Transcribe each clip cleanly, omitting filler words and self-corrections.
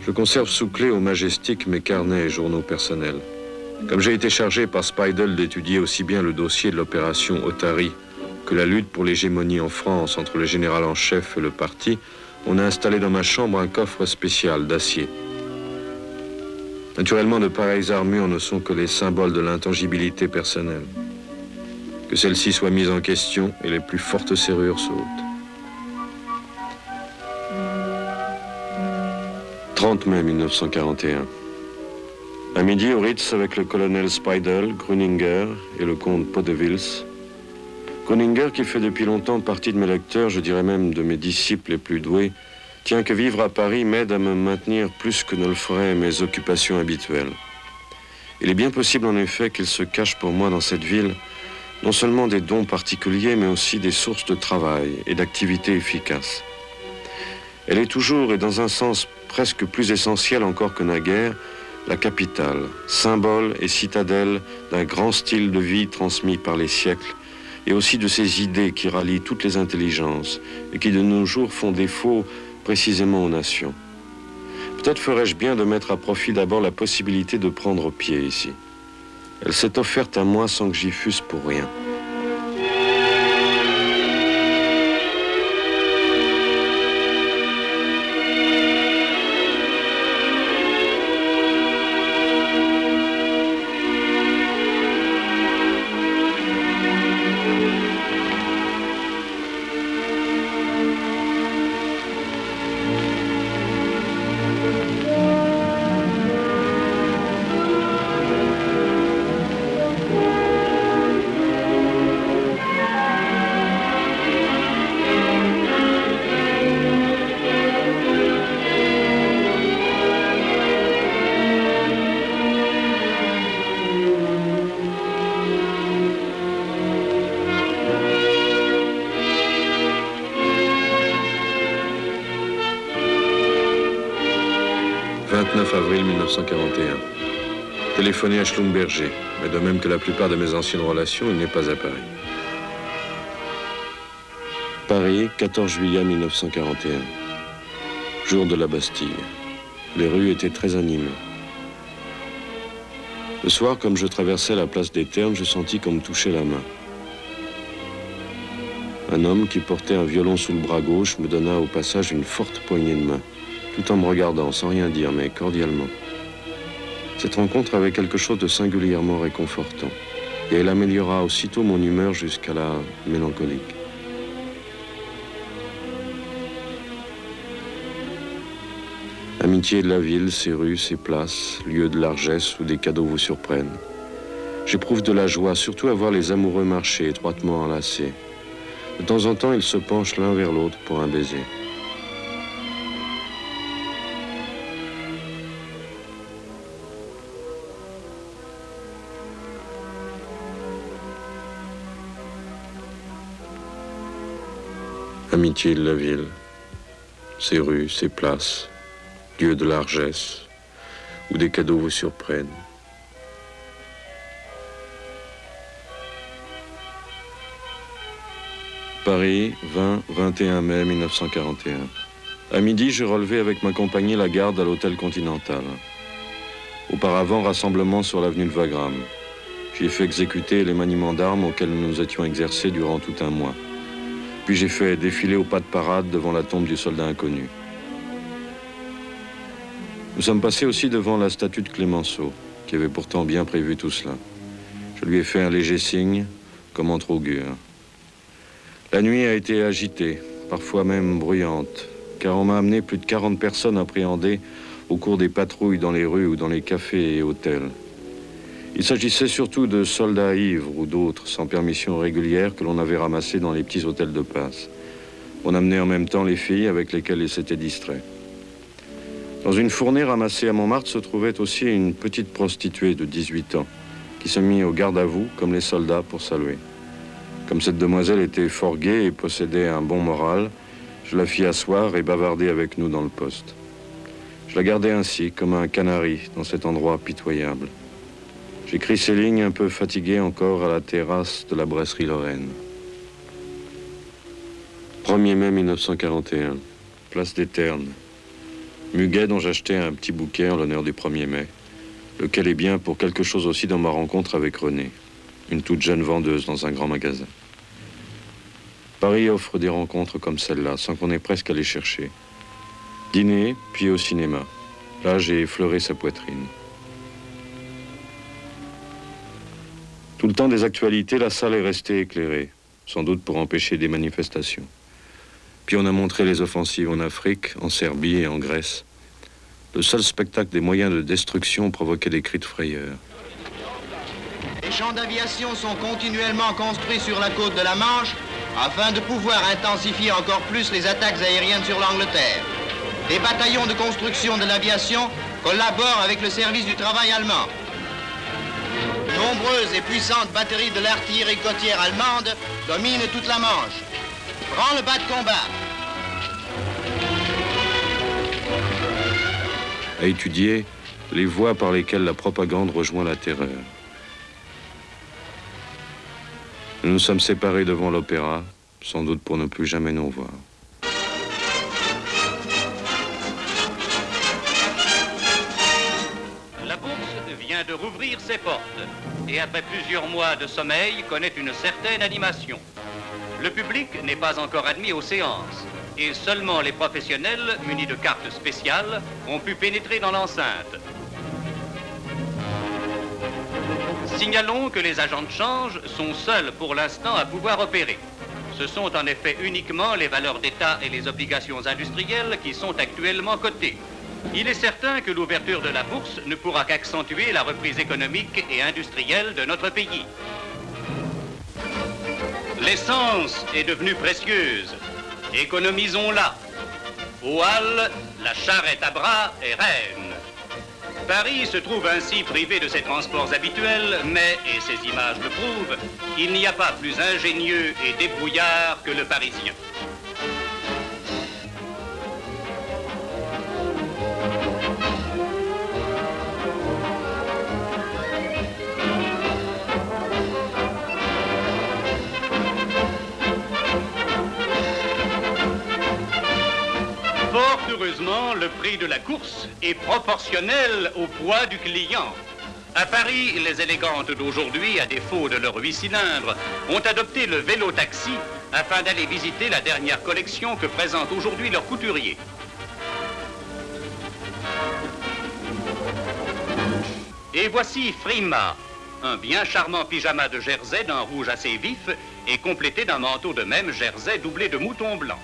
Je conserve sous clé au Majestic mes carnets et journaux personnels. Comme j'ai été chargé par Speidel d'étudier aussi bien le dossier de l'opération Otari que la lutte pour l'hégémonie en France entre le général en chef et le parti, on a installé dans ma chambre un coffre spécial d'acier. Naturellement, de pareilles armures ne sont que les symboles de l'intangibilité personnelle. Que celle-ci soit mise en question et les plus fortes serrures sautent. 30 mai 1941. À midi, au Ritz, avec le colonel Speidel, Gruninger et le comte Podewils. Gruninger, qui fait depuis longtemps partie de mes lecteurs, je dirais même de mes disciples les plus doués, tient que vivre à Paris m'aide à me maintenir plus que ne le feraient mes occupations habituelles. Il est bien possible en effet qu'il se cache pour moi dans cette ville non seulement des dons particuliers, mais aussi des sources de travail et d'activité efficaces. Elle est toujours, et dans un sens presque plus essentiel encore que naguère, la capitale, symbole et citadelle d'un grand style de vie transmis par les siècles, et aussi de ces idées qui rallient toutes les intelligences et qui de nos jours font défaut précisément aux nations. Peut-être ferais-je bien de mettre à profit d'abord la possibilité de prendre pied ici. Elle s'est offerte à moi sans que j'y fusse pour rien. Avril 1941. Téléphoné à Schlumberger, mais de même que la plupart de mes anciennes relations, il n'est pas à Paris. Paris, 14 juillet 1941. Jour de la Bastille. Les rues étaient très animées. Le soir, comme je traversais la place des Ternes, je sentis qu'on me touchait la main. Un homme qui portait un violon sous le bras gauche me donna au passage une forte poignée de main, tout en me regardant, sans rien dire, mais cordialement. Cette rencontre avait quelque chose de singulièrement réconfortant, et elle améliora aussitôt mon humeur jusqu'à la mélancolique. Amitié de la ville, ses rues, ses places, lieux de largesse où des cadeaux vous surprennent. J'éprouve de la joie, surtout à voir les amoureux marcher étroitement enlacés. De temps en temps, ils se penchent l'un vers l'autre pour un baiser. Amitié de la ville, ses rues, ses places, lieux de largesse, où des cadeaux vous surprennent. Paris, 20-21 mai 1941. À midi, je relevais avec ma compagnie la garde à l'hôtel Continental. Auparavant, rassemblement sur l'avenue de Wagram. J'y ai fait exécuter les maniements d'armes auxquels nous nous étions exercés durant tout un mois. Puis j'ai fait défiler au pas de parade devant la tombe du soldat inconnu. Nous sommes passés aussi devant la statue de Clémenceau, qui avait pourtant bien prévu tout cela. Je lui ai fait un léger signe, comme entre augures. La nuit a été agitée, parfois même bruyante, car on m'a amené plus de 40 personnes appréhendées au cours des patrouilles dans les rues ou dans les cafés et hôtels. Il s'agissait surtout de soldats ivres ou d'autres sans permission régulière que l'on avait ramassés dans les petits hôtels de passe. On amenait en même temps les filles avec lesquelles ils s'étaient distraits. Dans une fournée ramassée à Montmartre se trouvait aussi une petite prostituée de 18 ans qui se mit au garde à vous comme les soldats pour saluer. Comme cette demoiselle était fort gaie et possédait un bon moral, je la fis asseoir et bavarder avec nous dans le poste. Je la gardais ainsi comme un canari dans cet endroit pitoyable. J'écris ces lignes un peu fatigué encore à la terrasse de la brasserie Lorraine. 1er mai 1941, place des Ternes. Muguet dont j'achetais un petit bouquet en l'honneur du 1er mai, lequel est bien pour quelque chose aussi dans ma rencontre avec Renée, une toute jeune vendeuse dans un grand magasin. Paris offre des rencontres comme celle-là, sans qu'on ait presque à les chercher. Dîner, puis au cinéma. Là, j'ai effleuré sa poitrine. Tout le temps des actualités, la salle est restée éclairée, sans doute pour empêcher des manifestations. Puis on a montré les offensives en Afrique, en Serbie et en Grèce. Le seul spectacle des moyens de destruction provoquait des cris de frayeur. Les champs d'aviation sont continuellement construits sur la côte de la Manche afin de pouvoir intensifier encore plus les attaques aériennes sur l'Angleterre. Des bataillons de construction de l'aviation collaborent avec le service du travail allemand. De nombreuses et puissantes batteries de l'artillerie côtière allemande dominent toute la Manche. Prends le bas de combat. À étudier les voies par lesquelles la propagande rejoint la terreur. Nous nous sommes séparés devant l'opéra, sans doute pour ne plus jamais nous revoir. La bourse vient de rouvrir ses portes et après plusieurs mois de sommeil connaît une certaine animation. Le public n'est pas encore admis aux séances et seulement les professionnels munis de cartes spéciales ont pu pénétrer dans l'enceinte. Signalons que les agents de change sont seuls pour l'instant à pouvoir opérer. Ce sont en effet uniquement les valeurs d'État et les obligations industrielles qui sont actuellement cotées. Il est certain que l'ouverture de la bourse ne pourra qu'accentuer la reprise économique et industrielle de notre pays. L'essence est devenue précieuse. Économisons-la. Aux halles, la charrette à bras est reine. Paris se trouve ainsi privé de ses transports habituels, mais, et ces images le prouvent, il n'y a pas plus ingénieux et débrouillard que le Parisien. Fort heureusement, le prix de la course est proportionnel au poids du client. À Paris, les élégantes d'aujourd'hui, à défaut de leurs 8 cylindres, ont adopté le vélo-taxi afin d'aller visiter la dernière collection que présente aujourd'hui leur couturier. Et voici Frima, un bien charmant pyjama de jersey d'un rouge assez vif et complété d'un manteau de même jersey doublé de mouton blanc.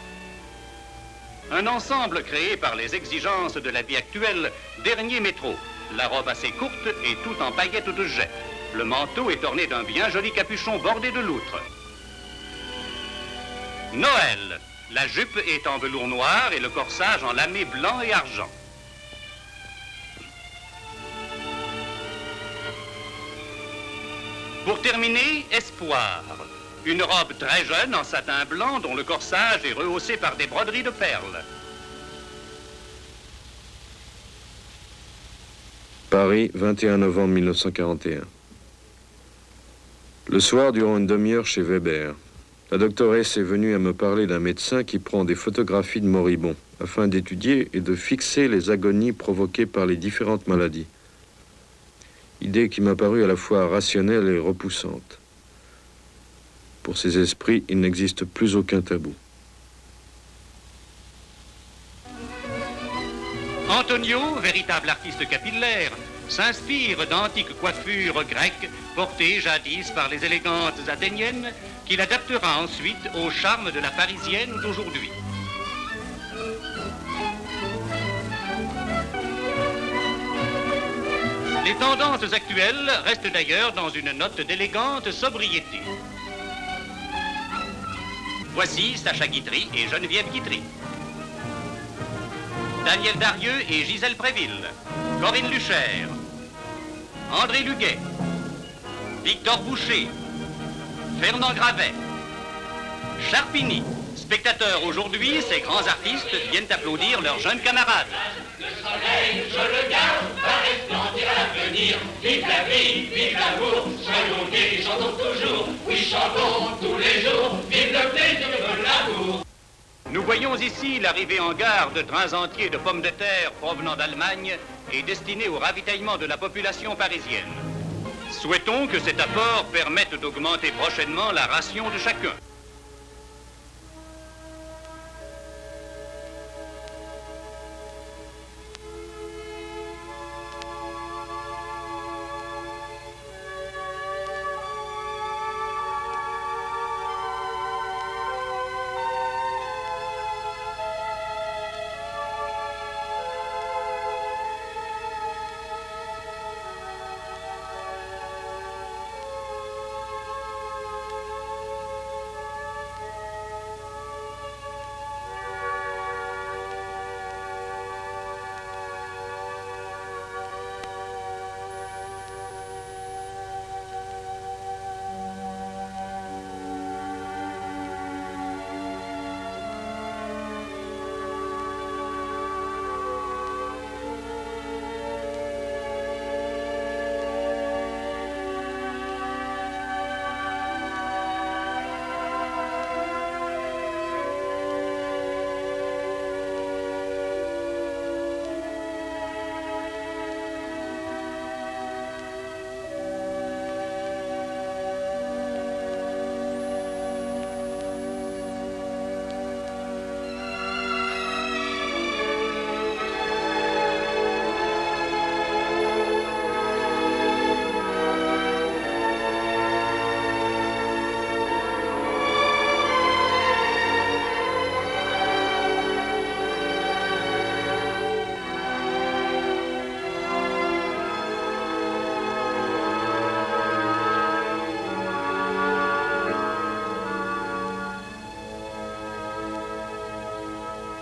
Un ensemble créé par les exigences de la vie actuelle, dernier métro. La robe assez courte et tout en paillettes de jet. Le manteau est orné d'un bien joli capuchon bordé de loutre. Noël. La jupe est en velours noir et le corsage en lamé blanc et argent. Pour terminer, Espoir. Une robe très jeune en satin blanc dont le corsage est rehaussé par des broderies de perles. Paris, 21 novembre 1941. Le soir, durant une demi-heure chez Weber, la doctoresse est venue à me parler d'un médecin qui prend des photographies de moribonds afin d'étudier et de fixer les agonies provoquées par les différentes maladies. Idée qui m'a paru à la fois rationnelle et repoussante. Pour ces esprits, il n'existe plus aucun tabou. Antonio, véritable artiste capillaire, s'inspire d'antiques coiffures grecques portées jadis par les élégantes athéniennes qu'il adaptera ensuite au charme de la parisienne d'aujourd'hui. Les tendances actuelles restent d'ailleurs dans une note d'élégante sobriété. Voici Sacha Guitry et Geneviève Guitry. Daniel Darieux et Gisèle Préville. Corinne Luchère. André Luguet. Victor Boucher. Fernand Gravet. Charpigny. Spectateurs aujourd'hui, ces grands artistes viennent applaudir leurs jeunes camarades. Le soleil, je le garde, va resplendir à l'avenir. Vive la vie, vive l'amour, soyons gai, chantons toujours. Oui, chantons tous les jours, vive le plaisir de l'amour. Nous voyons ici l'arrivée en gare de trains entiers de pommes de terre provenant d'Allemagne et destinés au ravitaillement de la population parisienne. Souhaitons que cet apport permette d'augmenter prochainement la ration de chacun.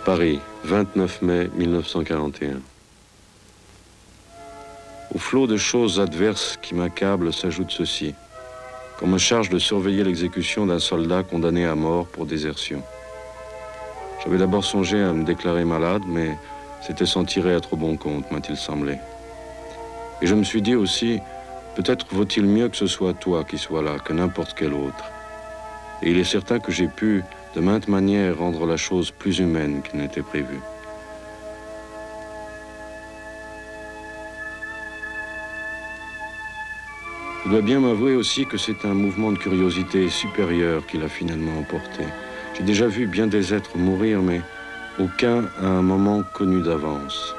Paris, 29 mai 1941. Au flot de choses adverses qui m'accablent s'ajoute ceci. Qu'on me charge de surveiller l'exécution d'un soldat condamné à mort pour désertion. J'avais d'abord songé à me déclarer malade, mais c'était s'en tirer à trop bon compte, m'a-t-il semblé. Et je me suis dit aussi, peut-être vaut-il mieux que ce soit toi qui sois là, que n'importe quel autre. Et il est certain que j'ai pu, de maintes manières, rendre la chose plus humaine qu'il n'était prévu. Je dois bien m'avouer aussi que c'est un mouvement de curiosité supérieur qui l'a finalement emporté. J'ai déjà vu bien des êtres mourir, mais aucun à un moment connu d'avance.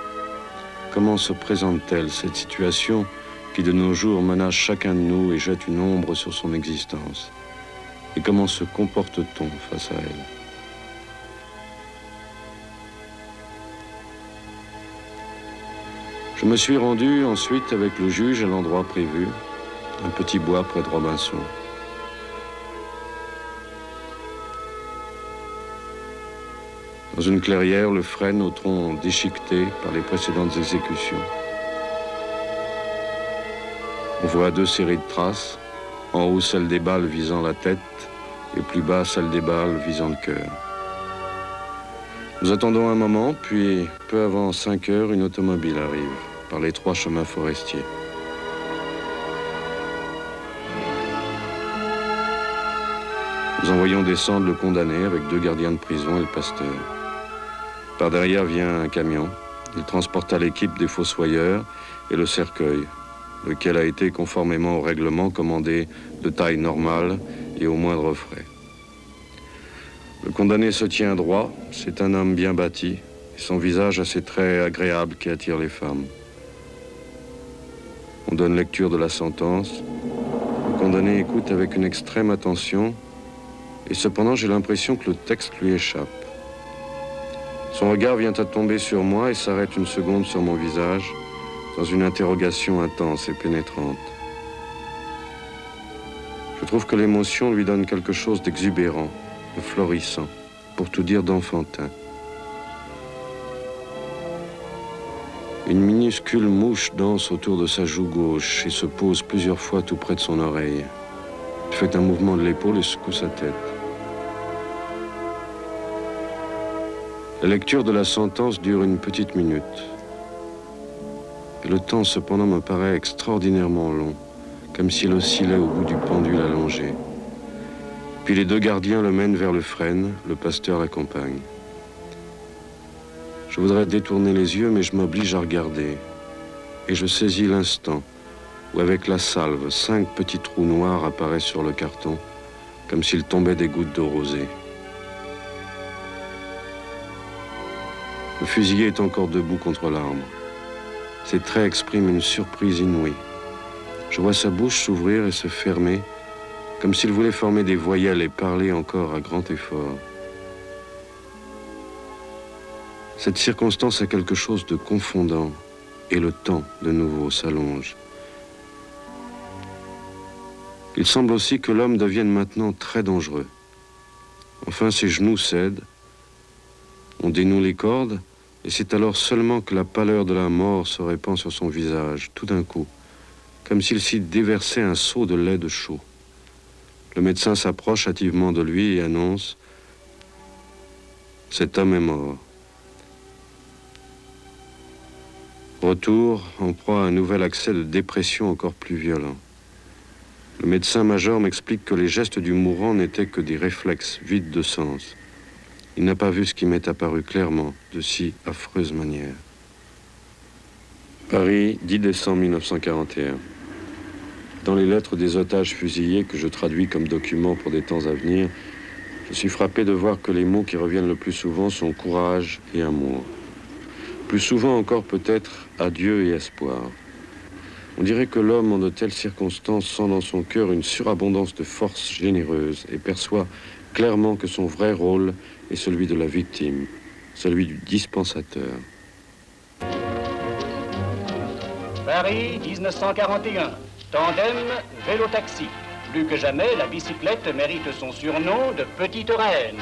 Comment se présente-t-elle, cette situation qui de nos jours menace chacun de nous et jette une ombre sur son existence? Et comment se comporte-t-on face à elle? Je me suis rendu ensuite avec le juge à l'endroit prévu, un petit bois près de Robinson. Dans une clairière, le frêne au tronc déchiqueté par les précédentes exécutions. On voit deux séries de traces, en haut celle des balles visant la tête et plus bas celle des balles visant le cœur. Nous attendons un moment, puis peu avant 5 heures, une automobile arrive par les 3 chemins forestiers. Nous envoyons descendre le condamné avec 2 gardiens de prison et le pasteur. Par derrière vient un camion. Il transporta l'équipe des fossoyeurs et le cercueil, lequel a été conformément au règlement commandé de taille normale et au moindre frais. Le condamné se tient droit, c'est un homme bien bâti, et son visage a ces traits agréables qui attirent les femmes. On donne lecture de la sentence. Le condamné écoute avec une extrême attention, et cependant j'ai l'impression que le texte lui échappe. Son regard vient à tomber sur moi et s'arrête une seconde sur mon visage, dans une interrogation intense et pénétrante. Je trouve que l'émotion lui donne quelque chose d'exubérant, de florissant, pour tout dire d'enfantin. Une minuscule mouche danse autour de sa joue gauche et se pose plusieurs fois tout près de son oreille. Il fait un mouvement de l'épaule et secoue sa tête. La lecture de la sentence dure une petite minute. Et le temps, cependant, me paraît extraordinairement long, comme s'il oscillait au bout du pendule allongé. Puis les 2 gardiens le mènent vers le frêne, le pasteur l'accompagne. Je voudrais détourner les yeux, mais je m'oblige à regarder. Et je saisis l'instant où, avec la salve, 5 petits trous noirs apparaissent sur le carton, comme s'il tombait des gouttes de rosée. Le fusillé est encore debout contre l'arbre. Ses traits expriment une surprise inouïe. Je vois sa bouche s'ouvrir et se fermer, comme s'il voulait former des voyelles et parler encore à grand effort. Cette circonstance a quelque chose de confondant, et le temps, de nouveau, s'allonge. Il semble aussi que l'homme devienne maintenant très dangereux. Enfin, ses genoux cèdent, on dénoue les cordes, et c'est alors seulement que la pâleur de la mort se répand sur son visage, tout d'un coup, comme s'il s'y déversait un seau de lait de chaud. Le médecin s'approche hâtivement de lui et annonce « Cet homme est mort ». Retour, en proie à un nouvel accès de dépression encore plus violent. Le médecin-major m'explique que les gestes du mourant n'étaient que des réflexes vides de sens. Il n'a pas vu ce qui m'est apparu clairement, de si affreuse manière. Paris, 10 décembre 1941. Dans les lettres des otages fusillés que je traduis comme documents pour des temps à venir, je suis frappé de voir que les mots qui reviennent le plus souvent sont courage et amour. Plus souvent encore peut-être adieu et espoir. On dirait que l'homme en de telles circonstances sent dans son cœur une surabondance de force généreuse et perçoit clairement que son vrai rôle est celui de la victime, celui du dispensateur. Paris, 1941. Tandem, vélo-taxi. Plus que jamais, la bicyclette mérite son surnom de Petite Reine.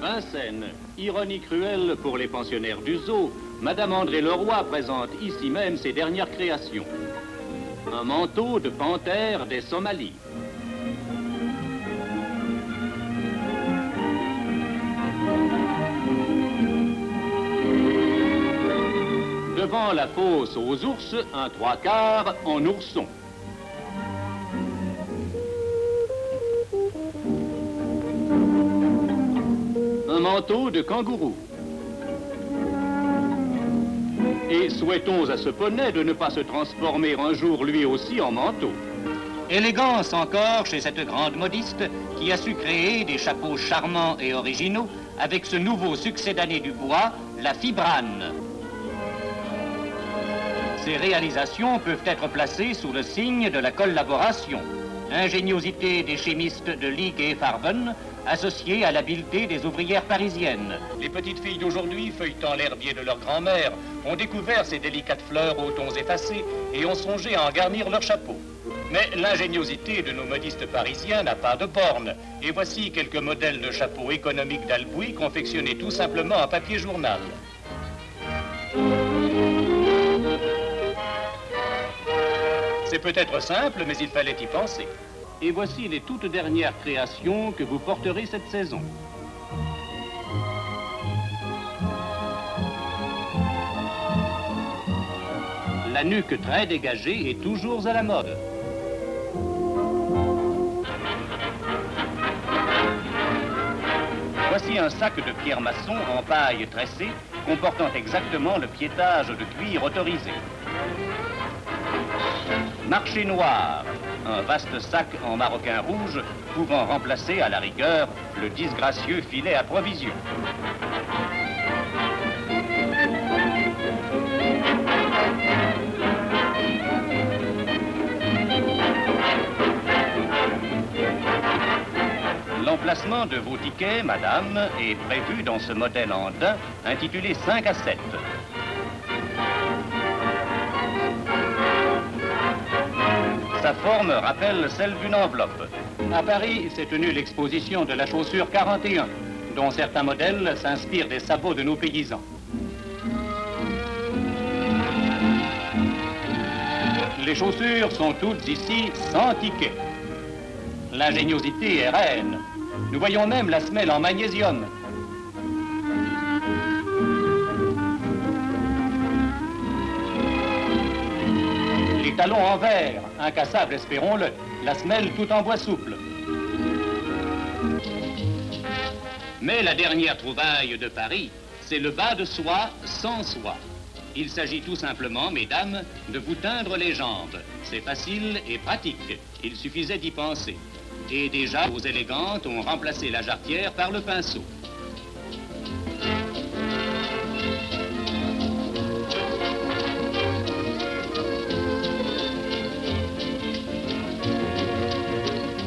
Vincennes, ironie cruelle pour les pensionnaires du zoo, Madame André Leroy présente ici même ses dernières créations. Un manteau de panthère des Somalies. Devant la fosse aux ours, un 3/4 en ourson. Un manteau de kangourou. Et souhaitons à ce poney de ne pas se transformer un jour lui aussi en manteau. Élégance encore chez cette grande modiste qui a su créer des chapeaux charmants et originaux avec ce nouveau succédané du bois, la fibrane. Ces réalisations peuvent être placées sous le signe de la collaboration. Ingéniosité des chimistes de Lick et Farben, associée à l'habileté des ouvrières parisiennes. Les petites filles d'aujourd'hui, feuilletant l'herbier de leur grand-mère, ont découvert ces délicates fleurs aux tons effacés et ont songé à en garnir leur chapeau. Mais l'ingéniosité de nos modistes parisiens n'a pas de borne. Et voici quelques modèles de chapeaux économiques d'Albouy confectionnés tout simplement en papier journal. C'est peut-être simple, mais il fallait y penser. Et voici les toutes dernières créations que vous porterez cette saison. La nuque très dégagée est toujours à la mode. Voici un sac de pierre maçon en paille tressée comportant exactement le piétage de cuir autorisé. Marché noir, un vaste sac en maroquin rouge pouvant remplacer à la rigueur le disgracieux filet à provision. L'emplacement de vos tickets, madame, est prévu dans ce modèle en daim intitulé 5 à 7. Sa forme rappelle celle d'une enveloppe. À Paris s'est tenue l'exposition de la chaussure 41, dont certains modèles s'inspirent des sabots de nos paysans. Les chaussures sont toutes ici sans ticket. L'ingéniosité est reine. Nous voyons même la semelle en magnésium. Les talons en verre, incassables espérons-le, la semelle tout en bois souple. Mais la dernière trouvaille de Paris, c'est le bas de soie sans soie. Il s'agit tout simplement, mesdames, de vous teindre les jambes. C'est facile et pratique. Il suffisait d'y penser. Et déjà, aux élégantes ont remplacé la jarretière par le pinceau.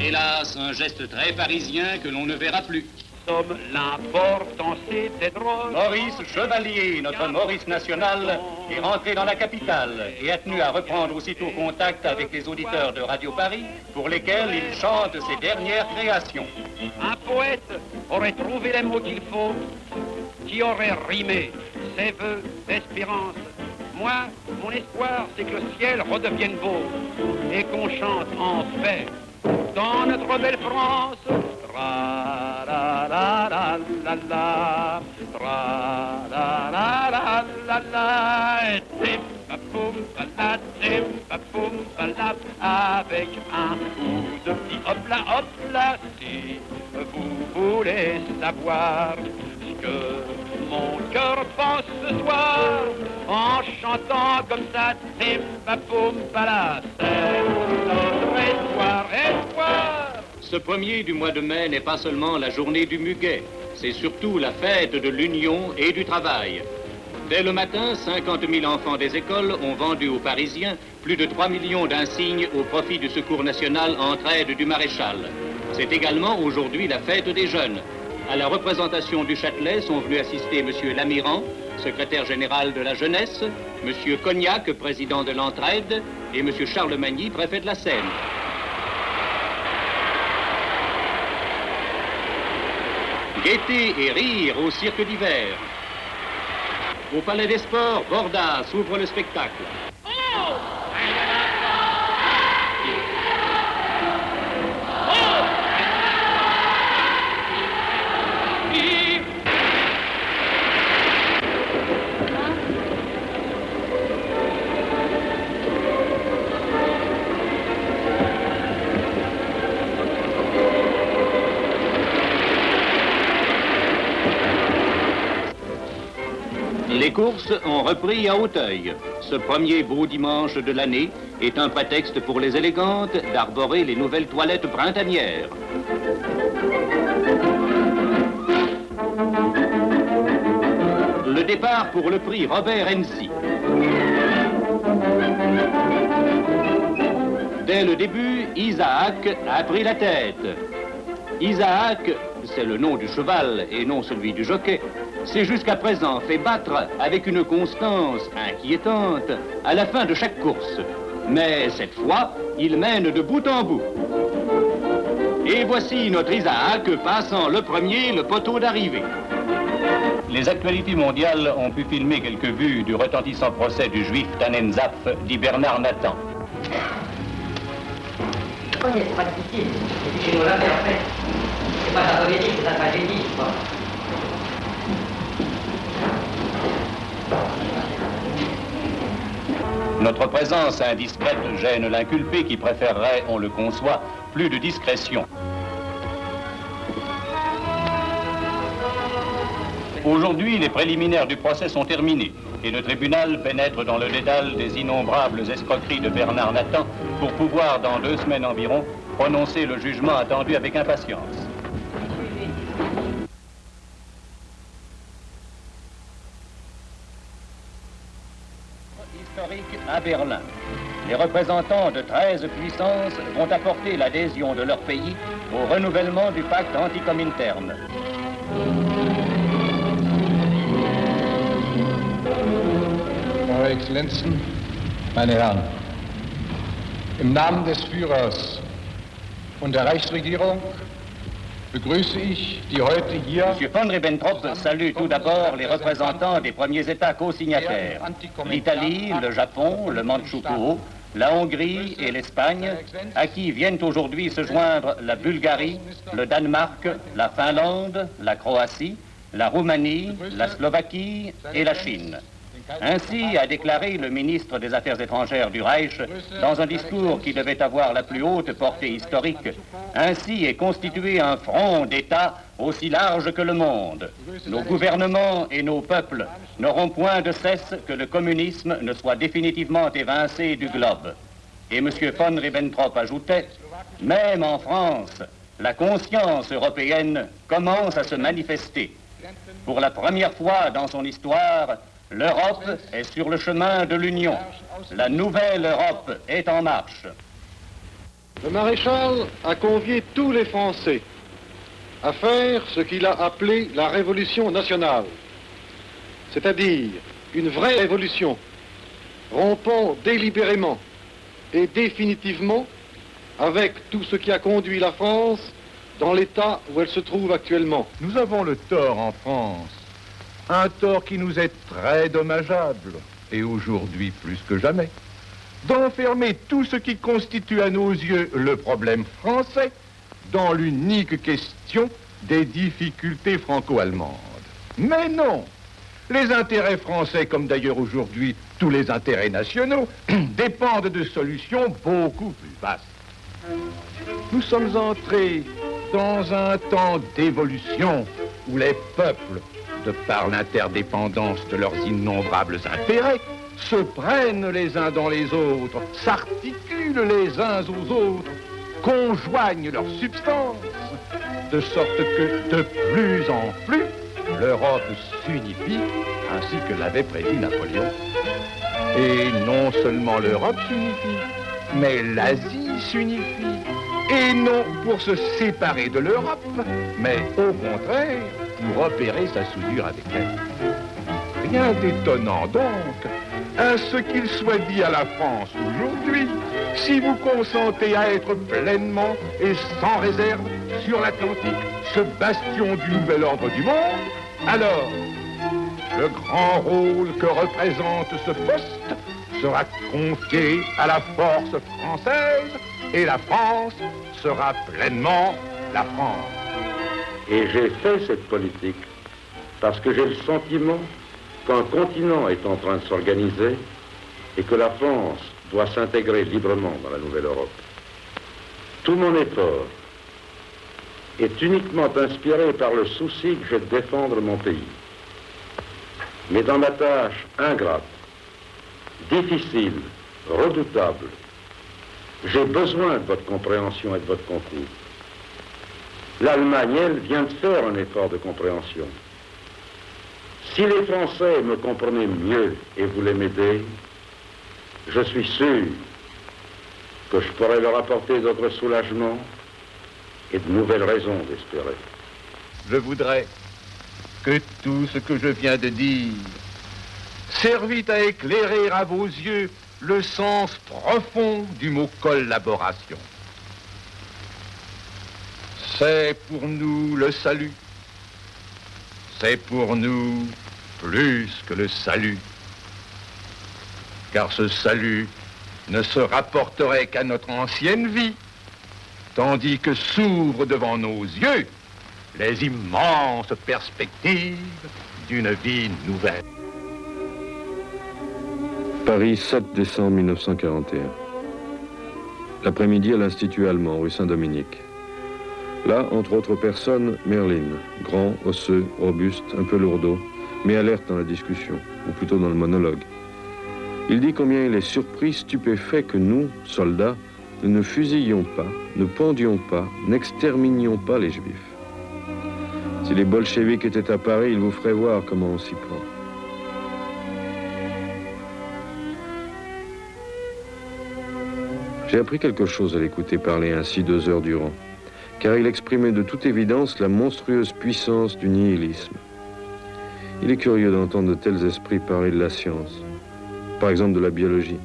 Hélas, un geste très parisien que l'on ne verra plus. L'important c'était drôle. Maurice Chevalier, notre Maurice national, est rentré dans la capitale et a tenu à reprendre aussitôt contact avec les auditeurs de Radio Paris, pour lesquels il chante ses dernières créations. Un poète aurait trouvé les mots qu'il faut, qui aurait rimé ses vœux d'espérance. Moi, mon espoir, c'est que le ciel redevienne beau et qu'on chante en paix dans notre belle France. Tra la la la la la, tra la la la la la, tim pa poum pa la, tim pa poum pa la, avec un ou deux petits hop là, si vous voulez savoir ce que mon cœur pense ce soir, en chantant comme ça, tim pa poum pa la, c'est notre espoir, espoir. Ce 1er du mois de mai n'est pas seulement la journée du muguet, c'est surtout la fête de l'union et du travail. Dès le matin, 50 000 enfants des écoles ont vendu aux Parisiens plus de 3 millions d'insignes au profit du Secours national Entraide du Maréchal. C'est également aujourd'hui la fête des jeunes. À la représentation du Châtelet sont venus assister M. Lamiran, secrétaire général de la jeunesse, M. Cognac, président de l'Entraide, et M. Charles Magny, préfet de la Seine. Gaieté et rire au cirque d'hiver. Au Palais des Sports, Bordas ouvre le spectacle. Les courses ont repris à Auteuil. Ce premier beau dimanche de l'année est un prétexte pour les élégantes d'arborer les nouvelles toilettes printanières. Le départ pour le prix Robert Hensi. Dès le début, Isaac a pris la tête. Isaac, c'est le nom du cheval et non celui du jockey, s'est jusqu'à présent fait battre avec une constance inquiétante à la fin de chaque course. Mais cette fois, il mène de bout en bout. Et voici notre Isaac passant le premier le poteau d'arrivée. Les actualités mondiales ont pu filmer quelques vues du retentissant procès du juif Tanenzapf, dit Bernard Nathan. C'est pas difficile. Et puis chez nous, là, mais en fait, c'est pas la comédie, c'est la tragédie, quoi. Notre présence indiscrète gêne l'inculpé qui préférerait, on le conçoit, plus de discrétion. Aujourd'hui, les préliminaires du procès sont terminés et le tribunal pénètre dans le dédale des innombrables escroqueries de Bernard Nathan pour pouvoir, dans 2 semaines environ, prononcer le jugement attendu avec impatience. Historique à Berlin. Les représentants de 13 puissances vont apporter l'adhésion de leur pays au renouvellement du pacte anti-Comintern. Eure Exzellenzen, meine Herren, im Namen des Führers und der Reichsregierung begrüße ich die heute hier. M. von Ribbentrop salue tout d'abord les représentants des premiers États co-signataires, l'Italie, le Japon, le Mandchoukou, la Hongrie et l'Espagne, à qui viennent aujourd'hui se joindre la Bulgarie, le Danemark, la Finlande, la Croatie, la Roumanie, la Slovaquie et la Chine. Ainsi a déclaré le ministre des Affaires étrangères du Reich dans un discours qui devait avoir la plus haute portée historique. Ainsi est constitué un front d'État aussi large que le monde. Nos gouvernements et nos peuples n'auront point de cesse que le communisme ne soit définitivement évincé du globe. Et M. von Ribbentrop ajoutait, même en France, la conscience européenne commence à se manifester. Pour la première fois dans son histoire, l'Europe est sur le chemin de l'union. La nouvelle Europe est en marche. Le maréchal a convié tous les Français à faire ce qu'il a appelé la révolution nationale, c'est-à-dire une vraie révolution, rompant délibérément et définitivement avec tout ce qui a conduit la France dans l'état où elle se trouve actuellement. Nous avons le tort en France, un tort qui nous est très dommageable, et aujourd'hui plus que jamais, d'enfermer tout ce qui constitue à nos yeux le problème français dans l'unique question des difficultés franco-allemandes. Mais non! Les intérêts français, comme d'ailleurs aujourd'hui tous les intérêts nationaux, dépendent de solutions beaucoup plus vastes. Nous sommes entrés dans un temps d'évolution où les peuples, de par l'interdépendance de leurs innombrables intérêts, se prennent les uns dans les autres, s'articulent les uns aux autres, conjoignent leurs substances, de sorte que de plus en plus, l'Europe s'unifie, ainsi que l'avait prédit Napoléon. Et non seulement l'Europe s'unifie, mais l'Asie s'unifie. Et non pour se séparer de l'Europe, mais au contraire, pour opérer sa soudure avec elle. Rien d'étonnant donc à ce qu'il soit dit à la France aujourd'hui, si vous consentez à être pleinement et sans réserve sur l'Atlantique, ce bastion du nouvel ordre du monde, alors le grand rôle que représente ce poste sera confié à la force française et la France sera pleinement la France. Et j'ai fait cette politique parce que j'ai le sentiment qu'un continent est en train de s'organiser et que la France doit s'intégrer librement dans la nouvelle Europe. Tout mon effort est uniquement inspiré par le souci que j'ai de défendre mon pays. Mais dans ma tâche ingrate, difficile, redoutable, j'ai besoin de votre compréhension et de votre concours. L'Allemagne, elle, vient de faire un effort de compréhension. Si les Français me comprenaient mieux et voulaient m'aider, je suis sûr que je pourrais leur apporter d'autres soulagements et de nouvelles raisons d'espérer. Je voudrais que tout ce que je viens de dire servit à éclairer à vos yeux le sens profond du mot collaboration. C'est pour nous le salut. C'est pour nous plus que le salut. Car ce salut ne se rapporterait qu'à notre ancienne vie, tandis que s'ouvrent devant nos yeux les immenses perspectives d'une vie nouvelle. Paris, 7 décembre 1941. L'après-midi à l'Institut allemand, rue Saint-Dominique. Là, entre autres personnes, Merlin, grand, osseux, robuste, un peu lourdeau, mais alerte dans la discussion, ou plutôt dans le monologue. Il dit combien il est surpris, stupéfait que nous, soldats, nous ne fusillions pas, ne pendions pas, n'exterminions pas les Juifs. Si les bolcheviks étaient à Paris, il vous ferait voir comment on s'y prend. J'ai appris quelque chose à l'écouter parler ainsi 2 heures durant, car il exprimait de toute évidence la monstrueuse puissance du nihilisme. Il est curieux d'entendre de tels esprits parler de la science, par exemple de la biologie.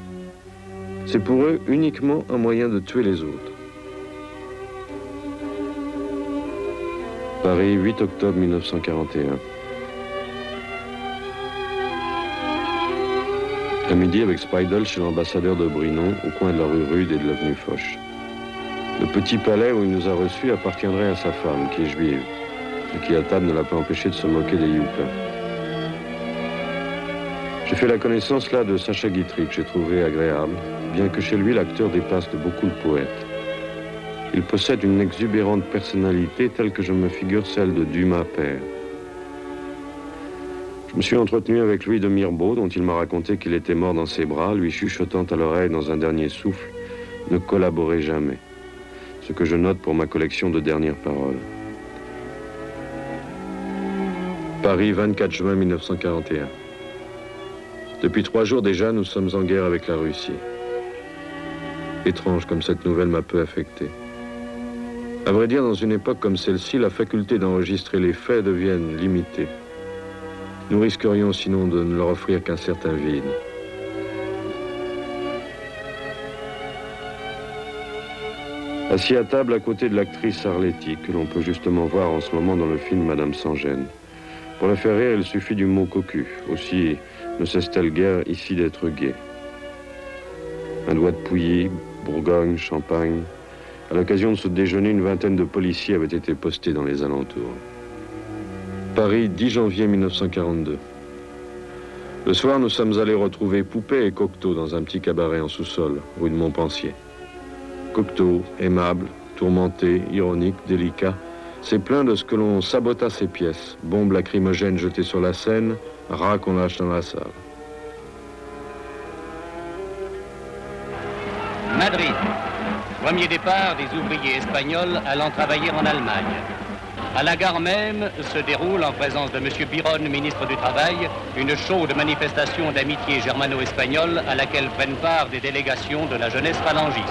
C'est pour eux uniquement un moyen de tuer les autres. Paris, 8 octobre 1941. À midi avec Speidel chez l'ambassadeur de Brinon, au coin de la rue Rude et de l'avenue Foch. Le petit palais où il nous a reçus appartiendrait à sa femme, qui est juive, et qui à table ne l'a pas empêché de se moquer des Youpins. J'ai fait la connaissance là de Sacha Guitry, que j'ai trouvé agréable, bien que chez lui l'acteur dépasse de beaucoup le poète. Il possède une exubérante personnalité telle que je me figure celle de Dumas père. Je me suis entretenu avec Louis de Mirbeau, dont il m'a raconté qu'il était mort dans ses bras, lui chuchotant à l'oreille dans un dernier souffle « Ne collaborez jamais », ce que je note pour ma collection de dernières paroles. Paris, 24 juin 1941. Depuis 3 jours déjà, nous sommes en guerre avec la Russie. Étrange comme cette nouvelle m'a peu affecté. À vrai dire, dans une époque comme celle-ci, la faculté d'enregistrer les faits devienne limitée. Nous risquerions sinon de ne leur offrir qu'un certain vide. Assis à table à côté de l'actrice Arletty, que l'on peut justement voir en ce moment dans le film Madame sans gêne. Pour la faire rire, il suffit du mot cocu. Aussi ne cesse-t-elle guère ici d'être gaie. Un doigt de Pouilly, Bourgogne, Champagne. À l'occasion de ce déjeuner, une vingtaine de policiers avaient été postés dans les alentours. Paris, 10 janvier 1942. Le soir, nous sommes allés retrouver Poupée et Cocteau dans un petit cabaret en sous-sol, rue de Montpensier. Cocteau, aimable, tourmenté, ironique, délicat, s'est plaint de ce que l'on sabota ses pièces, bombes lacrymogènes jetées sur la scène, rats qu'on lâche dans la salle. Madrid. Premier départ des ouvriers espagnols allant travailler en Allemagne. À la gare même se déroule, en présence de M. Biron, ministre du Travail, une chaude manifestation d'amitié germano-espagnole à laquelle prennent part des délégations de la jeunesse phalangiste.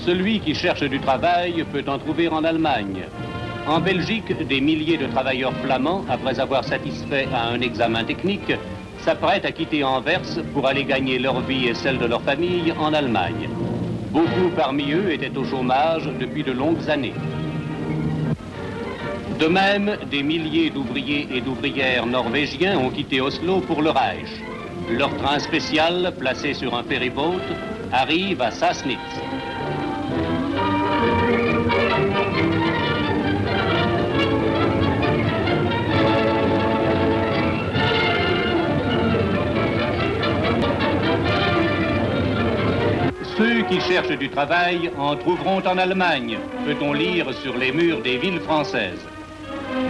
Celui qui cherche du travail peut en trouver en Allemagne. En Belgique, des milliers de travailleurs flamands, après avoir satisfait à un examen technique, s'apprêtent à quitter Anvers pour aller gagner leur vie et celle de leur famille en Allemagne. Beaucoup parmi eux étaient au chômage depuis de longues années. De même, des milliers d'ouvriers et d'ouvrières norvégiens ont quitté Oslo pour le Reich. Leur train spécial, placé sur un ferryboat, arrive à Sassnitz. Ceux qui cherchent du travail en trouveront en Allemagne, peut-on lire sur les murs des villes françaises.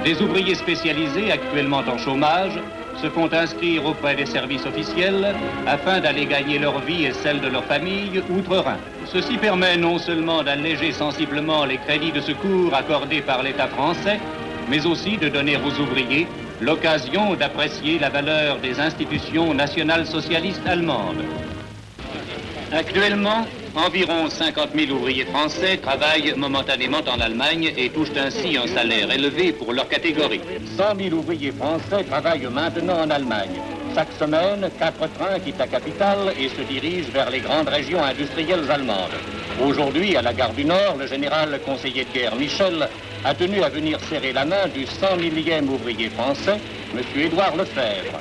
Des ouvriers spécialisés actuellement en chômage se font inscrire auprès des services officiels afin d'aller gagner leur vie et celle de leur famille outre-Rhin. Ceci permet non seulement d'alléger sensiblement les crédits de secours accordés par l'État français, mais aussi de donner aux ouvriers l'occasion d'apprécier la valeur des institutions nationales socialistes allemandes. Actuellement, environ 50 000 ouvriers français travaillent momentanément en Allemagne et touchent ainsi un salaire élevé pour leur catégorie. 100 000 ouvriers français travaillent maintenant en Allemagne. Chaque semaine, 4 trains quittent la capitale et se dirigent vers les grandes régions industrielles allemandes. Aujourd'hui, à la gare du Nord, le général conseiller de guerre Michel a tenu à venir serrer la main du 100 000e ouvrier français, M. Édouard Lefebvre.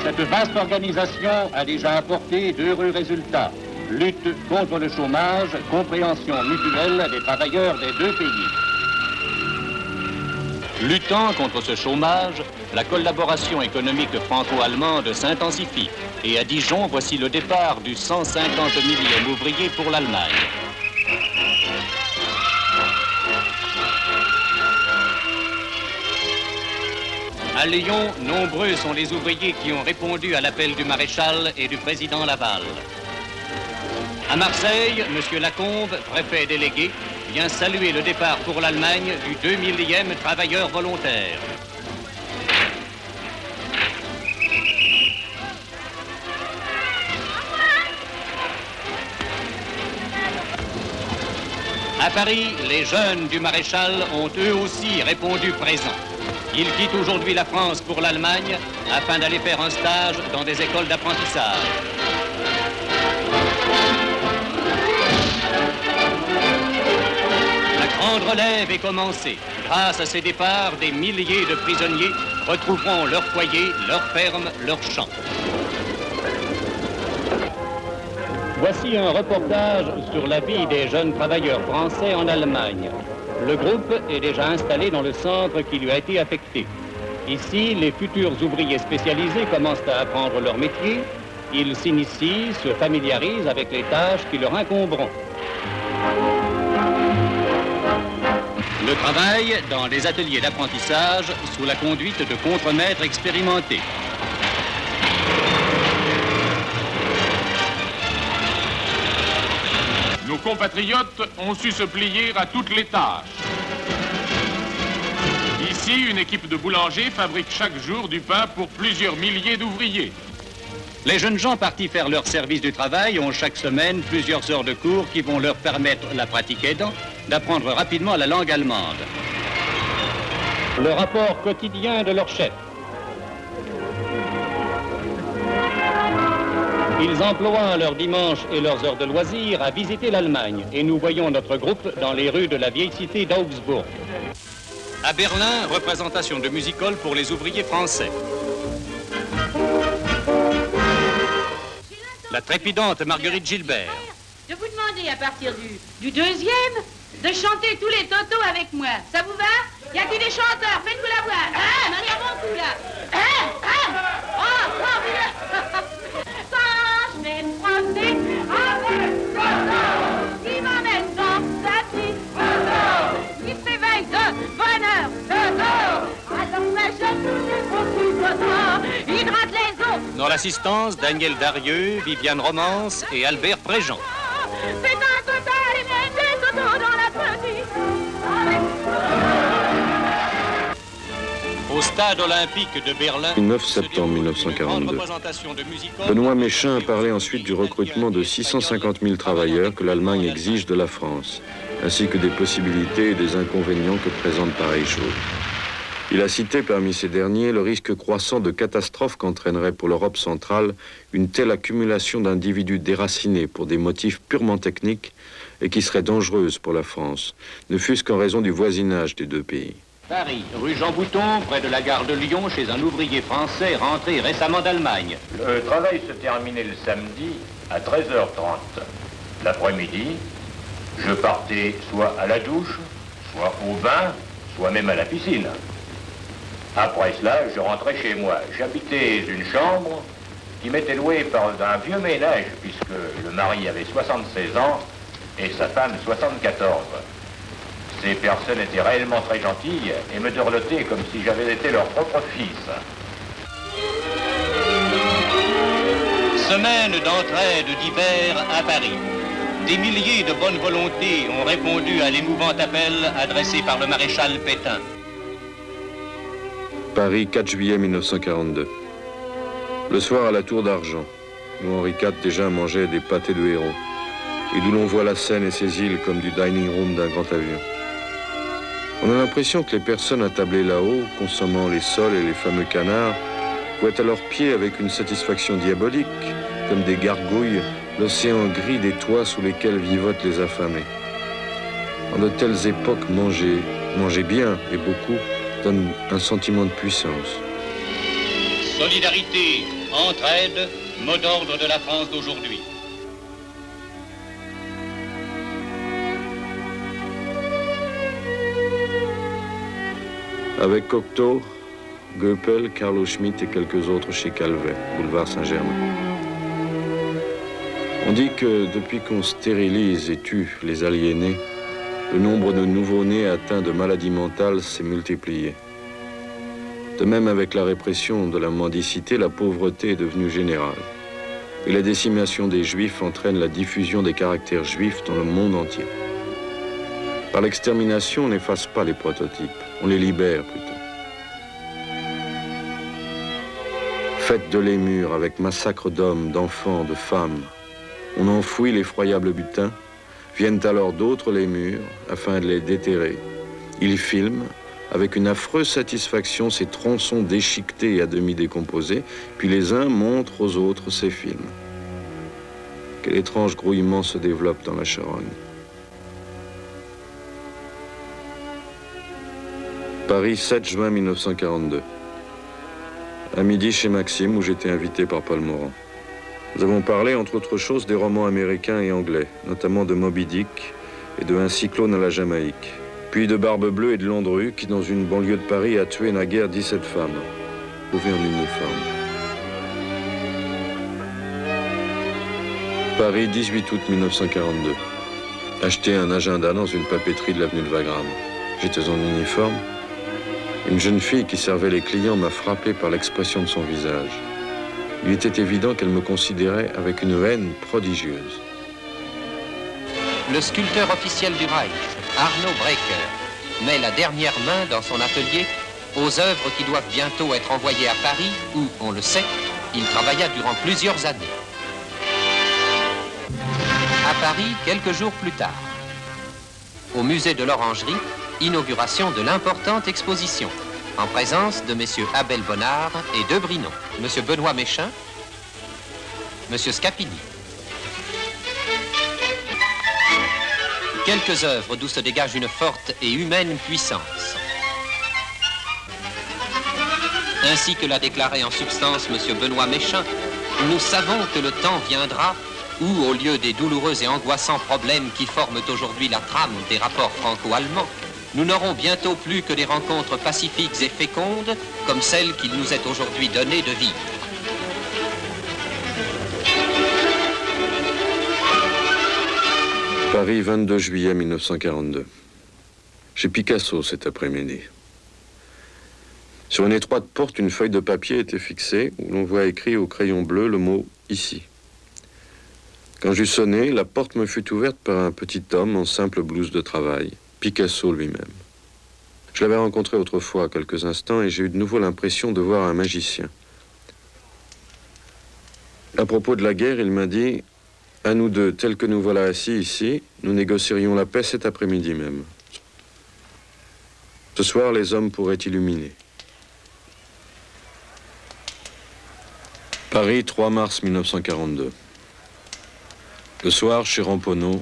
Cette vaste organisation a déjà apporté d'heureux résultats. Lutte contre le chômage, compréhension mutuelle des travailleurs des deux pays. Luttant contre ce chômage, la collaboration économique franco-allemande s'intensifie. Et à Dijon, voici le départ du 150 000e ouvrier pour l'Allemagne. À Lyon, nombreux sont les ouvriers qui ont répondu à l'appel du maréchal et du président Laval. À Marseille, M. Lacombe, préfet délégué, vient saluer le départ pour l'Allemagne du 2000e travailleur volontaire. À Paris, les jeunes du maréchal ont eux aussi répondu présent. Ils quittent aujourd'hui la France pour l'Allemagne afin d'aller faire un stage dans des écoles d'apprentissage. La grande relève est commencée. Grâce à ces départs, des milliers de prisonniers retrouveront leur foyer, leur ferme, leur champ. Voici un reportage sur la vie des jeunes travailleurs français en Allemagne. Le groupe est déjà installé dans le centre qui lui a été affecté. Ici, les futurs ouvriers spécialisés commencent à apprendre leur métier. Ils s'initient, se familiarisent avec les tâches qui leur incomberont. Le travail dans les ateliers d'apprentissage sous la conduite de contremaîtres expérimentés. Nos compatriotes ont su se plier à toutes les tâches. Ici, une équipe de boulangers fabrique chaque jour du pain pour plusieurs milliers d'ouvriers. Les jeunes gens partis faire leur service du travail ont chaque semaine plusieurs heures de cours qui vont leur permettre, la pratique aidant, d'apprendre rapidement la langue allemande. Le rapport quotidien de leur chef. Ils emploient leurs dimanches et leurs heures de loisirs à visiter l'Allemagne et nous voyons notre groupe dans les rues de la vieille cité d'Augsbourg. À Berlin, représentation de music-hall pour les ouvriers français. La trépidante Marguerite Gilbert. Je vous demandais à partir du deuxième de chanter tous les totos avec moi. Ça vous va? Y a-t-il des chanteurs? Faites-vous la voix. Ah, mais il y a beaucoup là. Je vais me promener avec Toto, qui m'emmène dans sa petite Toto, qui s'éveille de bonheur, Toto. Alors ça jeune tous les Toto, il gratte les os. Dans l'assistance, Daniel Darieux, Viviane Romance et Albert Préjean. C'est un total et même des Toto dans la petite. Au stade olympique de Berlin, 9 septembre 1942. Benoît Méchain a parlé ensuite du recrutement de 650 000 travailleurs que l'Allemagne exige de la France, ainsi que des possibilités et des inconvénients que présente pareille chose. Il a cité parmi ces derniers le risque croissant de catastrophe qu'entraînerait pour l'Europe centrale une telle accumulation d'individus déracinés pour des motifs purement techniques et qui serait dangereuse pour la France, ne fût-ce qu'en raison du voisinage des deux pays. Paris, rue Jean Bouton, près de la gare de Lyon, chez un ouvrier français rentré récemment d'Allemagne. Le travail se terminait le samedi à 13h30. L'après-midi, je partais soit à la douche, soit au bain, soit même à la piscine. Après cela, je rentrais chez moi. J'habitais une chambre qui m'était louée par un vieux ménage, puisque le mari avait 76 ans et sa femme 74. Ces personnes étaient réellement très gentilles et me dorlotaient comme si j'avais été leur propre fils. Semaine d'entraide d'hiver à Paris. Des milliers de bonnes volontés ont répondu à l'émouvant appel adressé par le maréchal Pétain. Paris, 4 juillet 1942. Le soir à la Tour d'Argent, où Henri IV déjà mangeait des pâtés de héros, et d'où l'on voit la Seine et ses îles comme du dining room d'un grand avion. On a l'impression que les personnes attablées là-haut, consommant les sols et les fameux canards, voient à leurs pieds avec une satisfaction diabolique, comme des gargouilles, l'océan gris des toits sous lesquels vivotent les affamés. En de telles époques, manger bien et beaucoup, donne un sentiment de puissance. Solidarité, entraide, mot d'ordre de la France d'aujourd'hui. Avec Cocteau, Goepel, Carlo Schmitt et quelques autres chez Calvet, boulevard Saint-Germain. On dit que depuis qu'on stérilise et tue les aliénés, le nombre de nouveau-nés atteints de maladies mentales s'est multiplié. De même, avec la répression de la mendicité, la pauvreté est devenue générale. Et la décimation des Juifs entraîne la diffusion des caractères juifs dans le monde entier. Par l'extermination, on n'efface pas les prototypes, on les libère plutôt. Fête de l'émure avec massacre d'hommes, d'enfants, de femmes. On enfouit l'effroyable butin, viennent alors d'autres lémures afin de les déterrer. Ils filment, avec une affreuse satisfaction, ces tronçons déchiquetés et à demi décomposés, puis les uns montrent aux autres ces films. Quel étrange grouillement se développe dans la charogne. Paris, 7 juin 1942. À midi chez Maxime, où j'étais invité par Paul Morand. Nous avons parlé, entre autres choses, des romans américains et anglais, notamment de Moby Dick et de Un cyclone à la Jamaïque. Puis de Barbe Bleue et de Landru, qui, dans une banlieue de Paris, a tué naguère 17 femmes, trouvées en uniforme. Paris, 18 août 1942. Acheter un agenda dans une papeterie de l'avenue de Wagram. J'étais en uniforme. Une jeune fille qui servait les clients m'a frappé par l'expression de son visage. Il était évident qu'elle me considérait avec une haine prodigieuse. Le sculpteur officiel du Reich, Arno Breker, met la dernière main dans son atelier aux œuvres qui doivent bientôt être envoyées à Paris, où, on le sait, il travailla durant plusieurs années. À Paris, quelques jours plus tard, au musée de l'Orangerie, inauguration de l'importante exposition, en présence de messieurs Abel Bonnard et de Brinon, monsieur Benoît Méchin, monsieur Scapini. Quelques œuvres d'où se dégage une forte et humaine puissance. Ainsi que l'a déclaré en substance monsieur Benoît Méchin, nous savons que le temps viendra où, au lieu des douloureux et angoissants problèmes qui forment aujourd'hui la trame des rapports franco-allemands, nous n'aurons bientôt plus que des rencontres pacifiques et fécondes, comme celles qu'il nous est aujourd'hui donné de vivre. Paris, 22 juillet 1942. Chez Picasso cet après-midi. Sur une étroite porte, une feuille de papier était fixée où l'on voit écrit au crayon bleu le mot « Ici ». Quand j'eus sonné, la porte me fut ouverte par un petit homme en simple blouse de travail, Picasso lui-même. Je l'avais rencontré autrefois à quelques instants et j'ai eu de nouveau l'impression de voir un magicien. À propos de la guerre, il m'a dit « À nous deux, tels que nous voilà assis ici, nous négocierions la paix cet après-midi même. Ce soir, les hommes pourraient illuminer. » Paris, 3 mars 1942. Le soir, chez Ramponneau,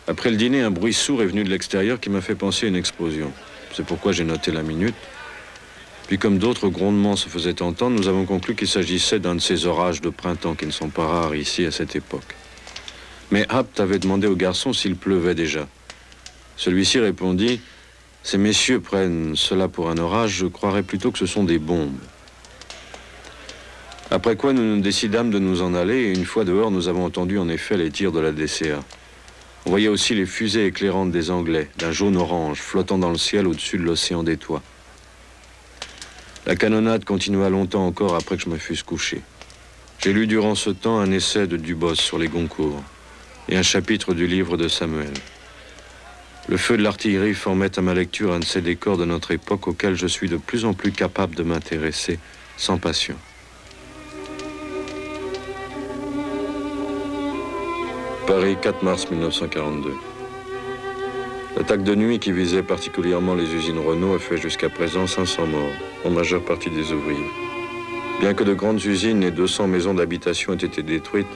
après le dîner, un bruit sourd est venu de l'extérieur qui m'a fait penser à une explosion. C'est pourquoi j'ai noté la minute. Puis comme d'autres grondements se faisaient entendre, nous avons conclu qu'il s'agissait d'un de ces orages de printemps qui ne sont pas rares ici à cette époque. Mais Abt avait demandé au garçon s'il pleuvait déjà. Celui-ci répondit « Ces messieurs prennent cela pour un orage, je croirais plutôt que ce sont des bombes. » Après quoi, nous nous décidâmes de nous en aller, et une fois dehors, nous avons entendu en effet les tirs de la DCA. On voyait aussi les fusées éclairantes des Anglais, d'un jaune-orange, flottant dans le ciel au-dessus de l'océan des toits. La canonnade continua longtemps encore après que je me fusse couché. J'ai lu durant ce temps un essai de Dubos sur les Goncourt, et un chapitre du livre de Samuel. Le feu de l'artillerie formait à ma lecture un de ces décors de notre époque auxquels je suis de plus en plus capable de m'intéresser sans passion. Paris, 4 mars 1942. L'attaque de nuit qui visait particulièrement les usines Renault a fait jusqu'à présent 500 morts, en majeure partie des ouvriers. Bien que de grandes usines et 200 maisons d'habitation aient été détruites,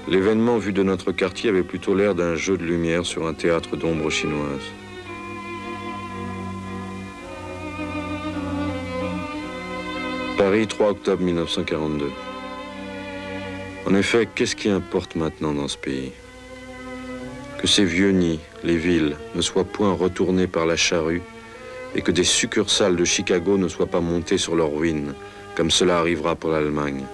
l'événement vu de notre quartier avait plutôt l'air d'un jeu de lumière sur un théâtre d'ombres chinoises. Paris, 3 octobre 1942. En effet, qu'est-ce qui importe maintenant dans ce pays? Que ces vieux nids, les villes, ne soient point retournés par la charrue et que des succursales de Chicago ne soient pas montées sur leurs ruines, comme cela arrivera pour l'Allemagne.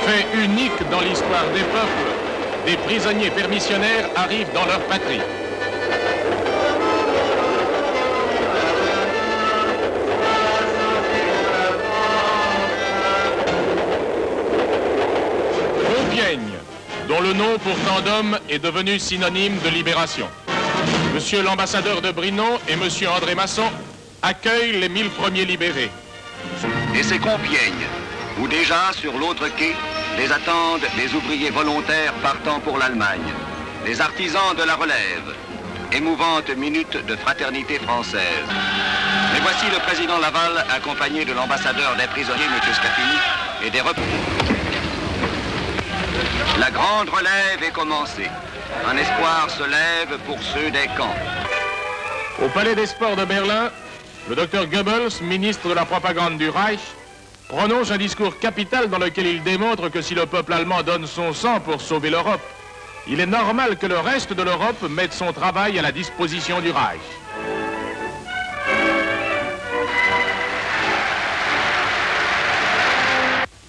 Fait unique dans l'histoire des peuples, des prisonniers permissionnaires arrivent dans leur patrie. nom pour tant d'hommes est devenu synonyme de libération. Monsieur l'ambassadeur de Brinon et monsieur André Masson accueillent les 1000 premiers libérés. Et c'est Compiègne, où déjà, sur l'autre quai, les attendent les ouvriers volontaires partant pour l'Allemagne, les artisans de la relève. Émouvante minute de fraternité française. Mais voici le président Laval, accompagné de l'ambassadeur des prisonniers, M. Scapini, et des La grande relève est commencée. Un espoir se lève pour ceux des camps. Au Palais des Sports de Berlin, le docteur Goebbels, ministre de la propagande du Reich, prononce un discours capital dans lequel il démontre que si le peuple allemand donne son sang pour sauver l'Europe, il est normal que le reste de l'Europe mette son travail à la disposition du Reich.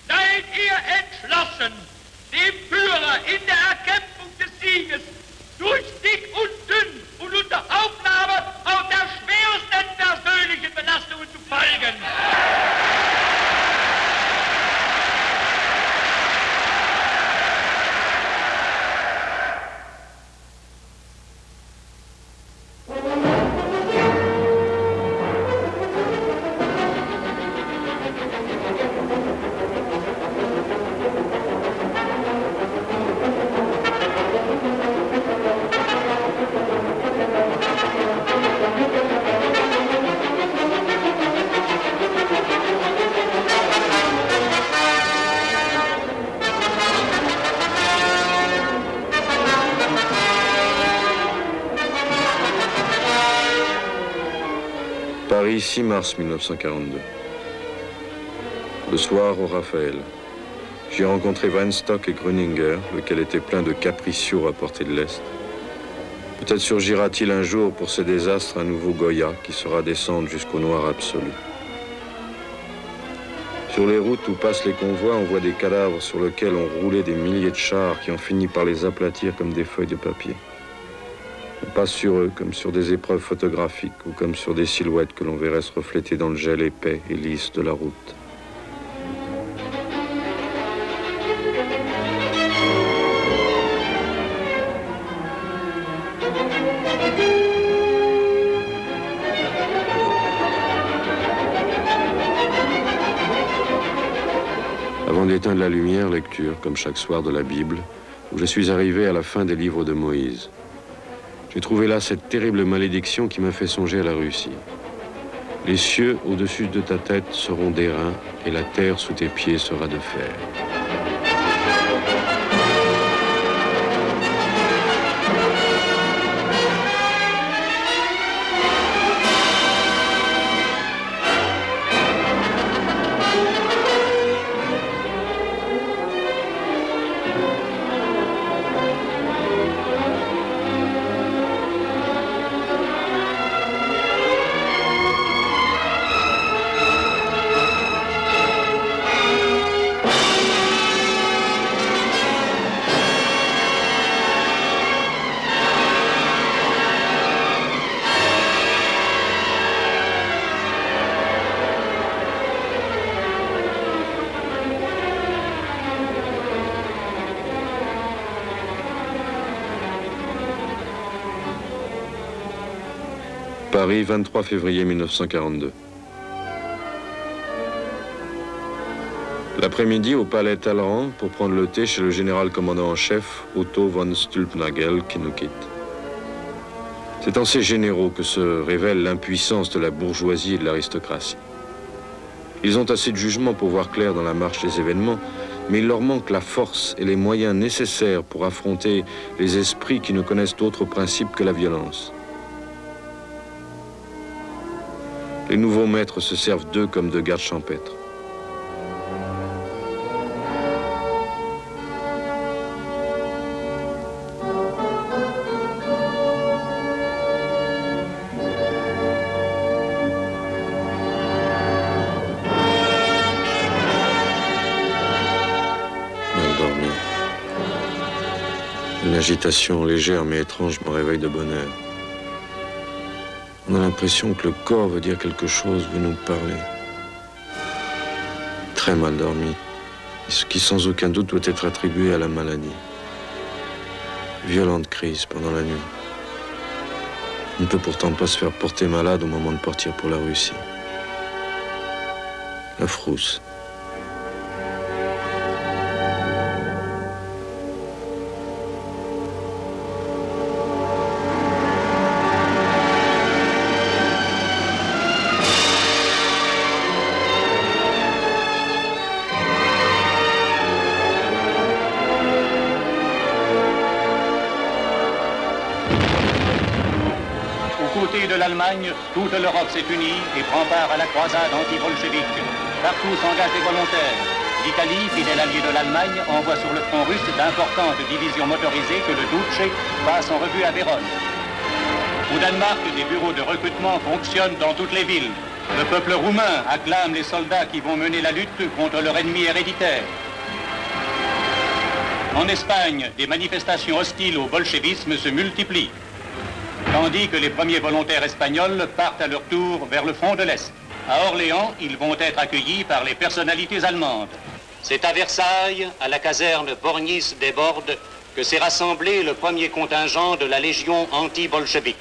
Seid ihr entschlossen, dem Führer in der Erkämpfung des Sieges durch dick und dünn und unter Aufnahme auch der schwersten persönlichen Belastungen zu folgen? Paris, 6 mars 1942. Le soir au Raphaël. J'y ai rencontré Weinstock et Gröninger, lequel était plein de capriciaux rapportés de l'Est. Peut-être surgira-t-il un jour pour ces désastres un nouveau Goya qui sera descendre jusqu'au noir absolu. Sur les routes où passent les convois, on voit des cadavres sur lesquels ont roulé des milliers de chars qui ont fini par les aplatir comme des feuilles de papier. On passe sur eux comme sur des épreuves photographiques ou comme sur des silhouettes que l'on verrait se refléter dans le gel épais et lisse de la route. Avant d'éteindre la lumière, lecture, comme chaque soir, de la Bible, où je suis arrivé à la fin des livres de Moïse. J'ai trouvé là cette terrible malédiction qui m'a fait songer à la Russie. Les cieux au-dessus de ta tête seront d'airain et la terre sous tes pieds sera de fer. Paris, 23 février 1942. L'après-midi, au palais Talleyrand, pour prendre le thé chez le général commandant en chef, Otto von Stülpnagel, qui nous quitte. C'est en ces généraux que se révèle l'impuissance de la bourgeoisie et de l'aristocratie. Ils ont assez de jugement pour voir clair dans la marche des événements, mais il leur manque la force et les moyens nécessaires pour affronter les esprits qui ne connaissent d'autre principe que la violence. Les nouveaux maîtres se servent d'eux comme de gardes champêtres. Mal dormi. Une agitation légère mais étrange me réveille de bonne heure. On a l'impression que le corps veut dire quelque chose, veut nous parler. Très mal dormi, ce qui sans aucun doute doit être attribué à la maladie. Violente crise pendant la nuit. On ne peut pourtant pas se faire porter malade au moment de partir pour la Russie. La frousse. De l'Allemagne, toute l'Europe s'est unie et prend part à la croisade anti-bolchevique. Partout s'engagent des volontaires. L'Italie, fidèle alliée de l'Allemagne, envoie sur le front russe d'importantes divisions motorisées que le Duce passe en revue à Vérone. Au Danemark, des bureaux de recrutement fonctionnent dans toutes les villes. Le peuple roumain acclame les soldats qui vont mener la lutte contre leur ennemi héréditaire. En Espagne, des manifestations hostiles au bolchevisme se multiplient, tandis que les premiers volontaires espagnols partent à leur tour vers le front de l'Est. À Orléans, ils vont être accueillis par les personnalités allemandes. C'est à Versailles, à la caserne Borgnis-des-Bordes, que s'est rassemblé le premier contingent de la Légion anti-bolchevique.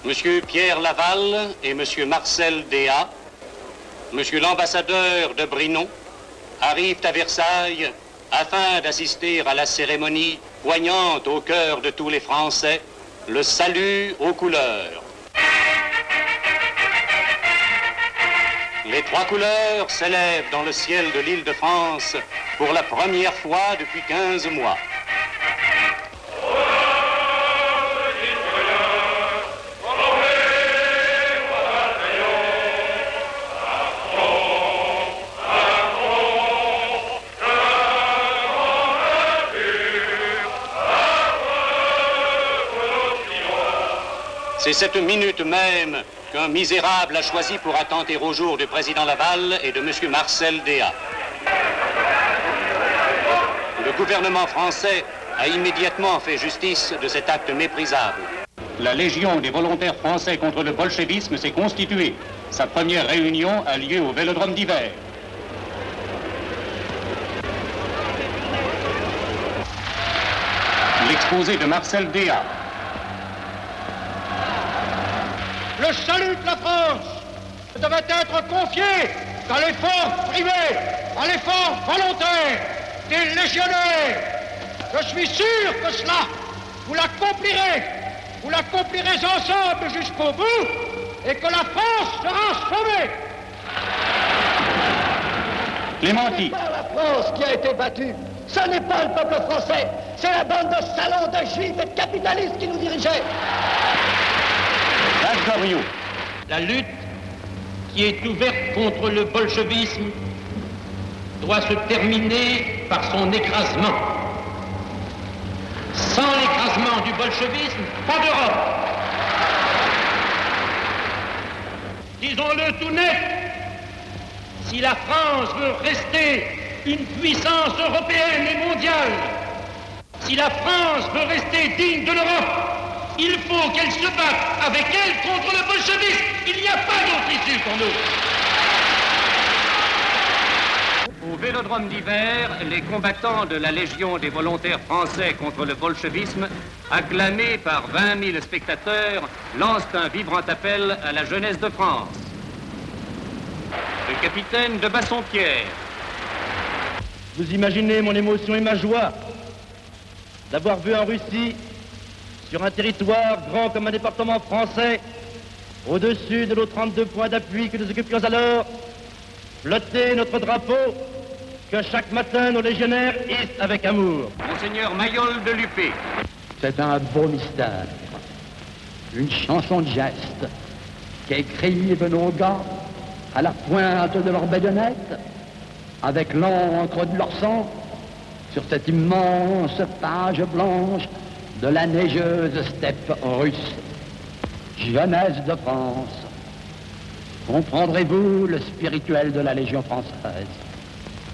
Monsieur Pierre Laval et monsieur Marcel Déat, monsieur l'ambassadeur de Brinon, arrivent à Versailles afin d'assister à la cérémonie poignante au cœur de tous les Français, le salut aux couleurs. Les trois couleurs s'élèvent dans le ciel de l'île de France pour la première fois depuis 15 mois. C'est cette minute même qu'un misérable a choisi pour attenter au jour du président Laval et de M. Marcel Déat. Le gouvernement français a immédiatement fait justice de cet acte méprisable. La Légion des volontaires français contre le bolchevisme s'est constituée. Sa première réunion a lieu au Vélodrome d'hiver. L'exposé de Marcel Déat. Le salut de la France devait être confié à l'effort privé, à l'effort volontaire des légionnaires. Je suis sûr que cela, vous l'accomplirez ensemble jusqu'au bout et que la France sera sauvée. Clémenty. Ce n'est pas la France qui a été battue, ce n'est pas le peuple français, c'est la bande de salauds, de juifs et de capitalistes qui nous dirigeaient. La lutte qui est ouverte contre le bolchevisme doit se terminer par son écrasement. Sans l'écrasement du bolchevisme, pas d'Europe. Disons-le tout net, si la France veut rester une puissance européenne et mondiale, si la France veut rester digne de l'Europe, il faut qu'elle se batte avec elle contre le bolchevisme. Il n'y a pas d'autre issue pour nous. Au Vélodrome d'hiver, les combattants de la Légion des volontaires français contre le bolchevisme, acclamés par 20 000 spectateurs, lancent un vibrant appel à la jeunesse de France. Le capitaine de Bassompierre. Vous imaginez mon émotion et ma joie d'avoir vu en Russie, sur un territoire grand comme un département français, au-dessus de nos 32 points d'appui que nous occupions alors, flotter notre drapeau que chaque matin nos légionnaires hissent avec amour. Monseigneur Mayol de Lupé. C'est un beau mystère, une chanson de geste qu'écrivent nos gars à la pointe de leur baïonnette, avec l'encre de leur sang, sur cette immense page blanche de la neigeuse steppe russe. Jeunesse de France, comprendrez-vous le spirituel de la Légion française?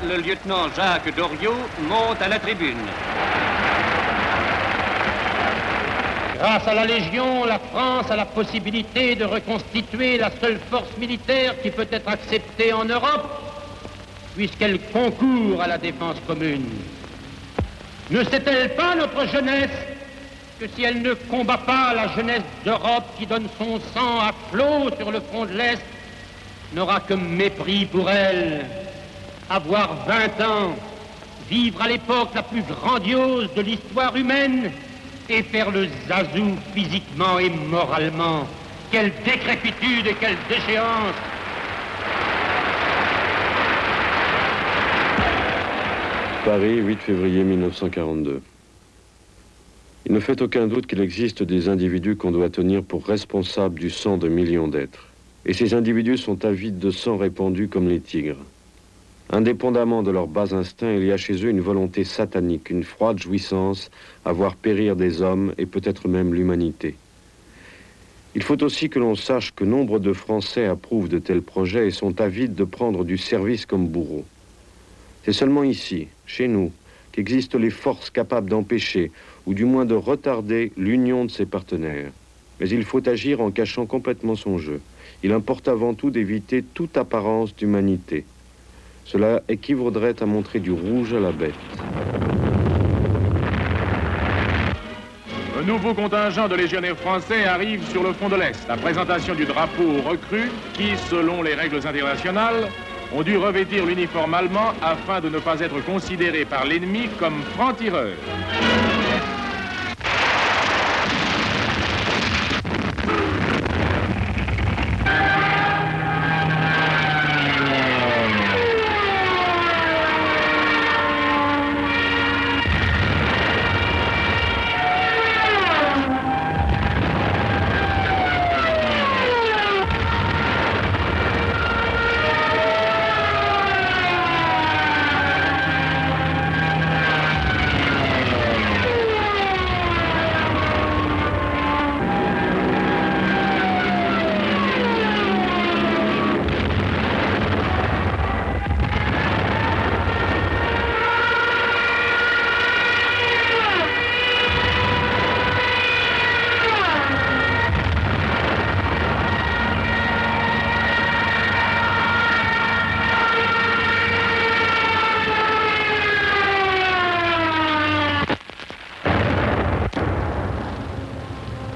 Le lieutenant Jacques Doriot monte à la tribune. Grâce à la Légion, la France a la possibilité de reconstituer la seule force militaire qui peut être acceptée en Europe, puisqu'elle concourt à la défense commune. Ne sait-elle pas, notre jeunesse, que si elle ne combat pas la jeunesse d'Europe qui donne son sang à flot sur le front de l'Est, n'aura que mépris pour elle. Avoir 20 ans, vivre à l'époque la plus grandiose de l'histoire humaine et faire le zazou physiquement et moralement. Quelle décrépitude et quelle déchéance! Paris, 8 février 1942. Il ne fait aucun doute qu'il existe des individus qu'on doit tenir pour responsables du sang de millions d'êtres. Et ces individus sont avides de sang répandu comme les tigres. Indépendamment de leurs bas instincts, il y a chez eux une volonté satanique, une froide jouissance à voir périr des hommes et peut-être même l'humanité. Il faut aussi que l'on sache que nombre de Français approuvent de tels projets et sont avides de prendre du service comme bourreau. C'est seulement ici, chez nous, qu'existent les forces capables d'empêcher, ou du moins de retarder, l'union de ses partenaires. Mais il faut agir en cachant complètement son jeu. Il importe avant tout d'éviter toute apparence d'humanité. Cela équivaudrait à montrer du rouge à la bête. Un nouveau contingent de légionnaires français arrive sur le front de l'Est. La présentation du drapeau aux recrues qui, selon les règles internationales, ont dû revêtir l'uniforme allemand afin de ne pas être considérés par l'ennemi comme francs-tireurs.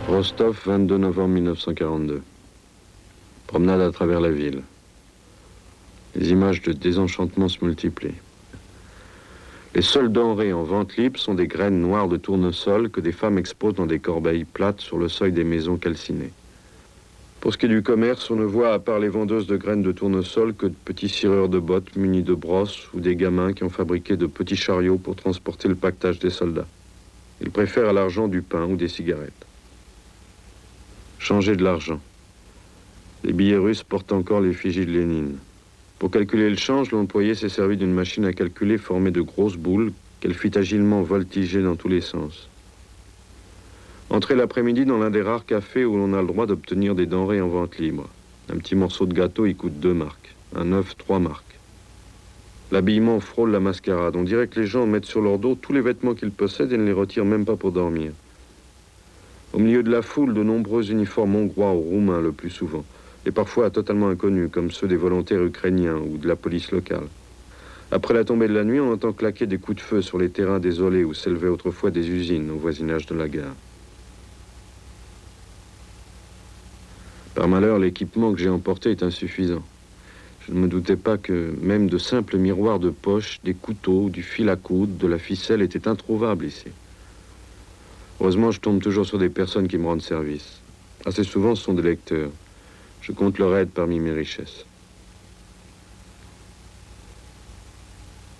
Rostov, 22 novembre 1942. Promenade à travers la ville. Les images de désenchantement se multiplient. Les seules denrées en vente libre sont des graines noires de tournesol que des femmes exposent dans des corbeilles plates sur le seuil des maisons calcinées. Pour ce qui est du commerce, on ne voit à part les vendeuses de graines de tournesol que de petits cireurs de bottes munis de brosses ou des gamins qui ont fabriqué de petits chariots pour transporter le pactage des soldats. Ils préfèrent à l'argent du pain ou des cigarettes. Changer de l'argent. Les billets russes portent encore l'effigie de Lénine. Pour calculer le change, l'employé s'est servi d'une machine à calculer formée de grosses boules qu'elle fit agilement voltiger dans tous les sens. Entrez l'après-midi dans l'un des rares cafés où l'on a le droit d'obtenir des denrées en vente libre. Un petit morceau de gâteau y coûte 2 marks, un œuf 3 marks. L'habillement frôle la mascarade. On dirait que les gens mettent sur leur dos tous les vêtements qu'ils possèdent et ne les retirent même pas pour dormir. Au milieu de la foule, de nombreux uniformes hongrois ou roumains le plus souvent, et parfois totalement inconnus, comme ceux des volontaires ukrainiens ou de la police locale. Après la tombée de la nuit, on entend claquer des coups de feu sur les terrains désolés où s'élevaient autrefois des usines au voisinage de la gare. Par malheur, l'équipement que j'ai emporté est insuffisant. Je ne me doutais pas que même de simples miroirs de poche, des couteaux, du fil à coudre, de la ficelle étaient introuvables ici. Heureusement, je tombe toujours sur des personnes qui me rendent service. Assez souvent, ce sont des lecteurs. Je compte leur aide parmi mes richesses.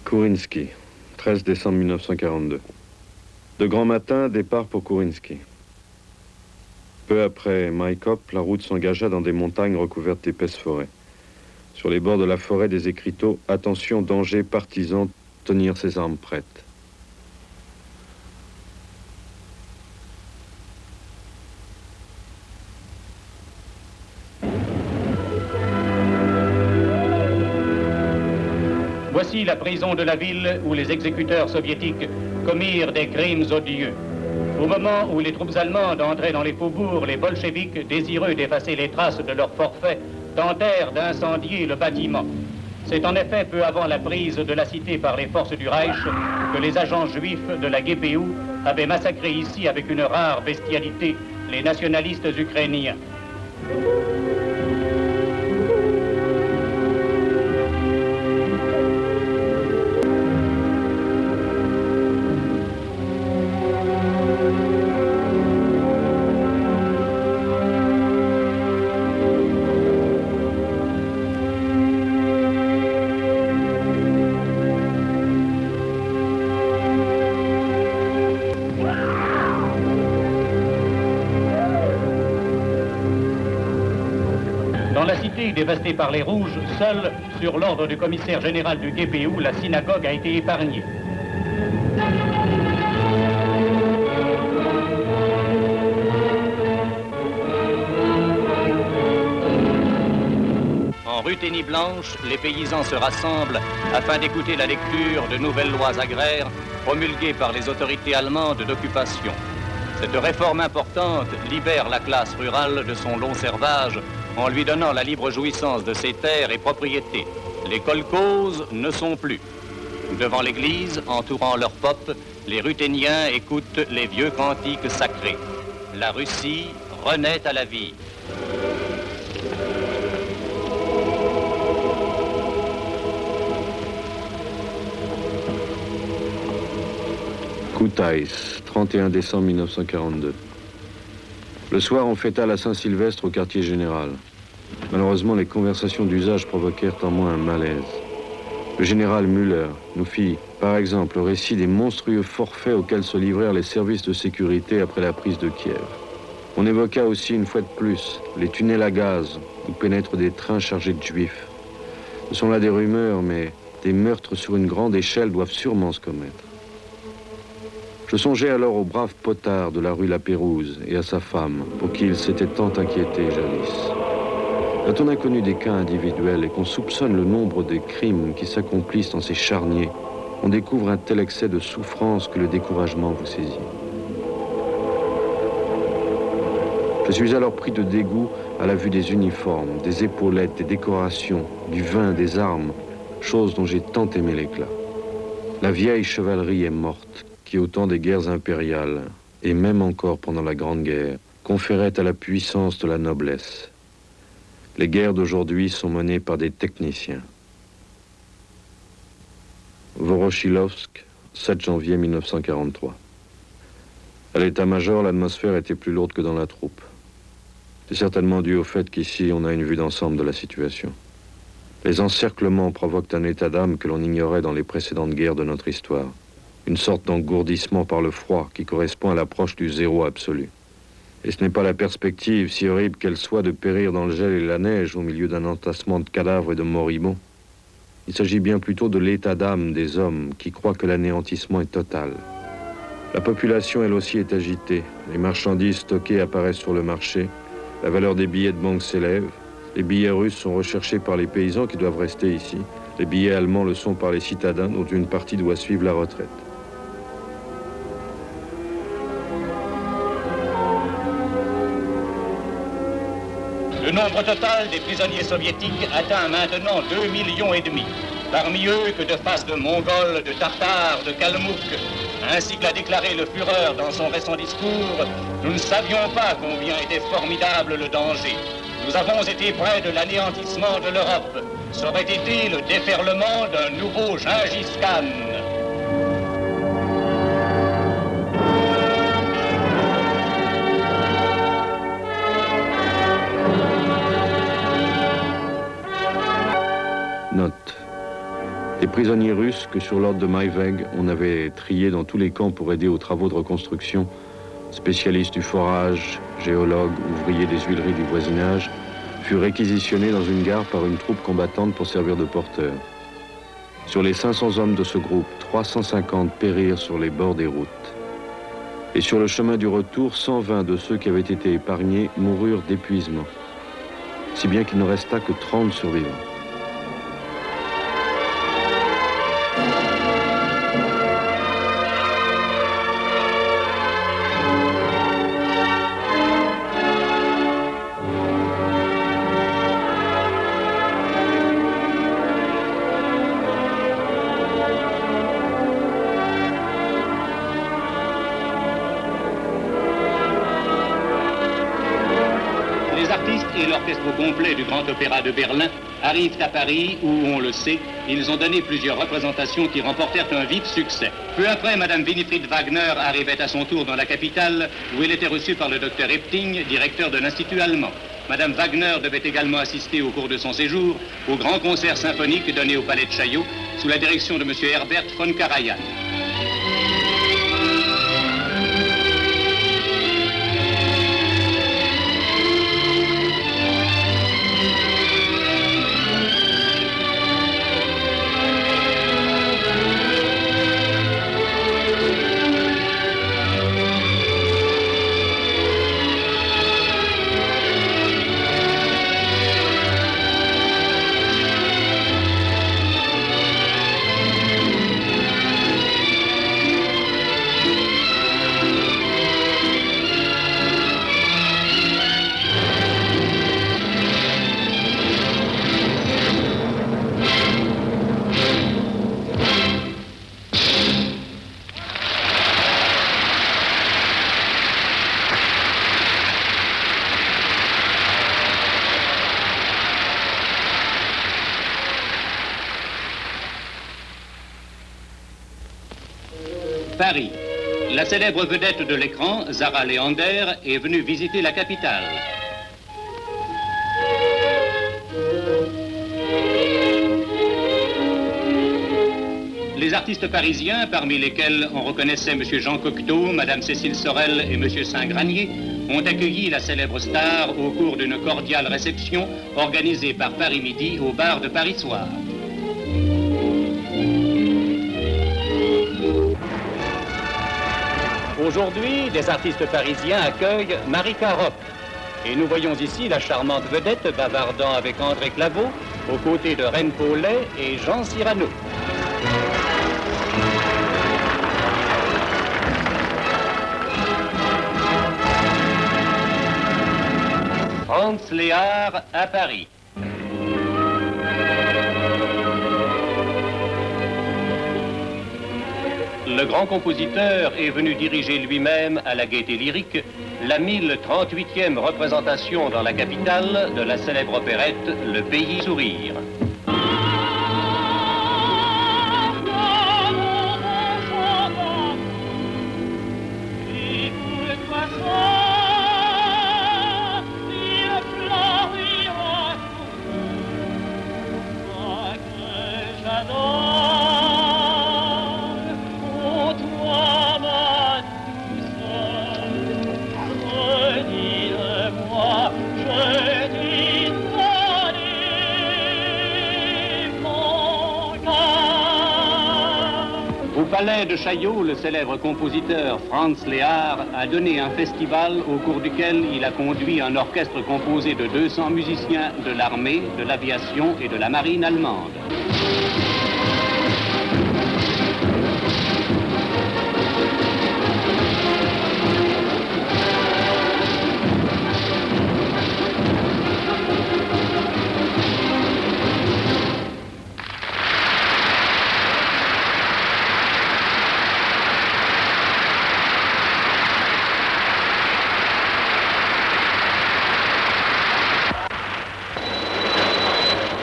Kourinsky, 13 décembre 1942. De grand matin, départ pour Kourinsky. Peu après Maïkop, la route s'engagea dans des montagnes recouvertes d'épaisses forêts. Sur les bords de la forêt, des écriteaux « Attention, danger, partisans, tenir ses armes prêtes ». Voici la prison de la ville où les exécuteurs soviétiques commirent des crimes odieux. Au moment où les troupes allemandes entraient dans les faubourgs, les bolcheviks, désireux d'effacer les traces de leur forfait, tentèrent d'incendier le bâtiment. C'est en effet peu avant la prise de la cité par les forces du Reich que les agents juifs de la GPU avaient massacré ici avec une rare bestialité les nationalistes ukrainiens. Dans la cité dévastée par les Rouges, seule, sur l'ordre du commissaire général du GPU, la synagogue a été épargnée. En Ruthénie Blanche, les paysans se rassemblent afin d'écouter la lecture de nouvelles lois agraires promulguées par les autorités allemandes d'occupation. Cette réforme importante libère la classe rurale de son long servage en lui donnant la libre jouissance de ses terres et propriétés. Les kolkhozes ne sont plus. Devant l'église, entourant leur pop, les Ruthéniens écoutent les vieux cantiques sacrés. La Russie renaît à la vie. Koutaïs, 31 décembre 1942. Le soir, on fêta la Saint-Sylvestre au quartier général. Malheureusement, les conversations d'usage provoquèrent en moi un malaise. Le général Müller nous fit, par exemple, le récit des monstrueux forfaits auxquels se livrèrent les services de sécurité après la prise de Kiev. On évoqua aussi, une fois de plus, les tunnels à gaz où pénètrent des trains chargés de juifs. Ce sont là des rumeurs, mais des meurtres sur une grande échelle doivent sûrement se commettre. Je songeais alors au brave potard de la rue La Pérouse et à sa femme, pour qui il s'était tant inquiété jadis. Quand on a connu des cas individuels et qu'on soupçonne le nombre de crimes qui s'accomplissent dans ces charniers, on découvre un tel excès de souffrance que le découragement vous saisit. Je suis alors pris de dégoût à la vue des uniformes, des épaulettes, des décorations, du vin, des armes, choses dont j'ai tant aimé l'éclat. La vieille chevalerie est morte, qui au temps des guerres impériales, et même encore pendant la Grande Guerre, conférait à la puissance de la noblesse. Les guerres d'aujourd'hui sont menées par des techniciens. Vorochilovsk, 7 janvier 1943. À l'état-major, l'atmosphère était plus lourde que dans la troupe. C'est certainement dû au fait qu'ici, on a une vue d'ensemble de la situation. Les encerclements provoquent un état d'âme que l'on ignorait dans les précédentes guerres de notre histoire. Une sorte d'engourdissement par le froid qui correspond à l'approche du zéro absolu. Et ce n'est pas la perspective, si horrible qu'elle soit, de périr dans le gel et la neige au milieu d'un entassement de cadavres et de moribonds. Il s'agit bien plutôt de l'état d'âme des hommes qui croient que l'anéantissement est total. La population, elle aussi, est agitée. Les marchandises stockées apparaissent sur le marché. La valeur des billets de banque s'élève. Les billets russes sont recherchés par les paysans qui doivent rester ici. Les billets allemands le sont par les citadins dont une partie doit suivre la retraite. Le nombre total des prisonniers soviétiques atteint maintenant 2,5 millions. Parmi eux, que de faces de Mongols, de Tartares, de Kalmouks, ainsi que l'a déclaré le Führer dans son récent discours, nous ne savions pas combien était formidable le danger. Nous avons été près de l'anéantissement de l'Europe. Ça aurait été le déferlement d'un nouveau Gengis Khan. Note. Les prisonniers russes que sur l'ordre de Maïveg, on avait triés dans tous les camps pour aider aux travaux de reconstruction, spécialistes du forage, géologues, ouvriers des huileries du voisinage, furent réquisitionnés dans une gare par une troupe combattante pour servir de porteurs. Sur les 500 hommes de ce groupe, 350 périrent sur les bords des routes. Et sur le chemin du retour, 120 de ceux qui avaient été épargnés moururent d'épuisement, si bien qu'il ne resta que 30 survivants. l'orchestre au complet du Grand Opéra de Berlin arrivent à Paris où, on le sait, ils ont donné plusieurs représentations qui remportèrent un vif succès. Peu après, Madame Winifred Wagner arrivait à son tour dans la capitale où elle était reçue par le docteur Epting, directeur de l'Institut allemand. Madame Wagner devait également assister au cours de son séjour au grand concert symphonique donné au Palais de Chaillot sous la direction de M. Herbert von Karajan. Paris. La célèbre vedette de l'écran, Zara Leander, est venue visiter la capitale. Les artistes parisiens, parmi lesquels on reconnaissait M. Jean Cocteau, Mme Cécile Sorel et M. Saint-Granier, ont accueilli la célèbre star au cours d'une cordiale réception organisée par Paris Midi au bar de Paris Soir. Aujourd'hui, des artistes parisiens accueillent Marika Rock. Et nous voyons ici la charmante vedette bavardant avec André Claveau, aux côtés de Reine Paulet et Jean Cyrano. Franz Lehár à Paris. Le grand compositeur est venu diriger lui-même à la Gaîté Lyrique la 1038e représentation dans la capitale de la célèbre opérette Le Pays Sourire. Au palais de Chaillot, le célèbre compositeur Franz Lehár a donné un festival au cours duquel il a conduit un orchestre composé de 200 musiciens de l'armée, de l'aviation et de la marine allemande.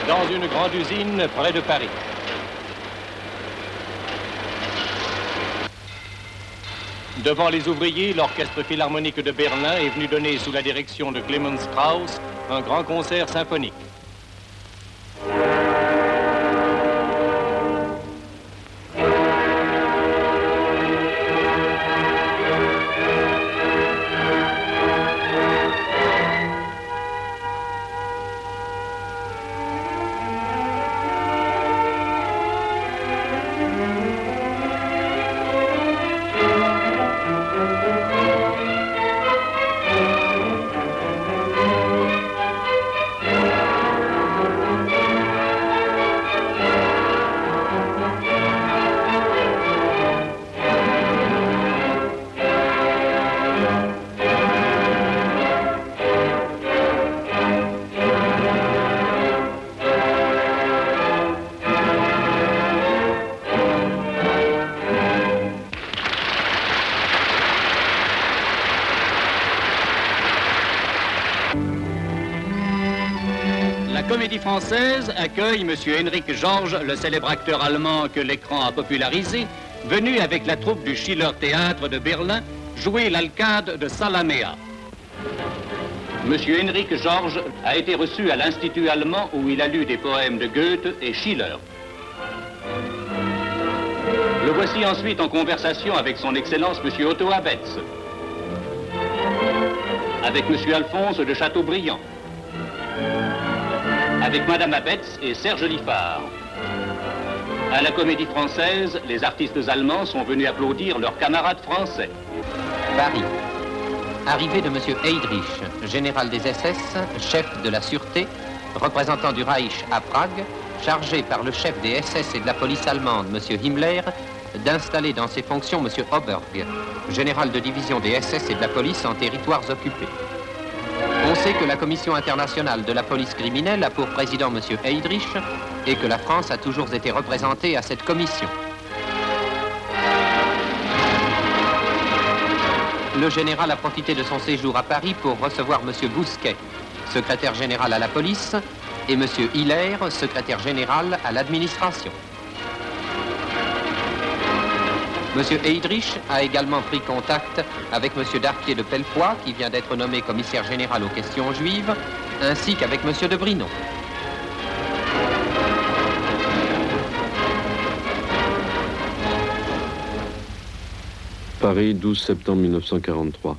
Dans une grande usine près de Paris. Devant les ouvriers, l'orchestre philharmonique de Berlin est venu donner sous la direction de Clemens Krauss un grand concert symphonique. Comédie Française accueille M. Henrik Georges, le célèbre acteur allemand que l'écran a popularisé, venu avec la troupe du Schiller Théâtre de Berlin jouer l'Alcade de Salamea. M. Henrik Georges a été reçu à l'Institut allemand où il a lu des poèmes de Goethe et Schiller. Le voici ensuite en conversation avec son Excellence M. Otto Abetz, avec M. Alphonse de Chateaubriand, avec Mme Abetz et Serge Liffard. À la Comédie Française, les artistes allemands sont venus applaudir leurs camarades français. Paris. Arrivée de M. Heydrich, général des SS, chef de la sûreté, représentant du Reich à Prague, chargé par le chef des SS et de la police allemande, M. Himmler, d'installer dans ses fonctions M. Oberg, général de division des SS et de la police en territoires occupés. On sait que la Commission internationale de la police criminelle a pour président M. Heydrich et que la France a toujours été représentée à cette commission. Le général a profité de son séjour à Paris pour recevoir M. Bousquet, secrétaire général à la police, et M. Hiller, secrétaire général à l'administration. M. Heydrich a également pris contact avec M. Darquier de Pellepoix, qui vient d'être nommé commissaire général aux questions juives, ainsi qu'avec M. de Brinon. Paris, 12 septembre 1943.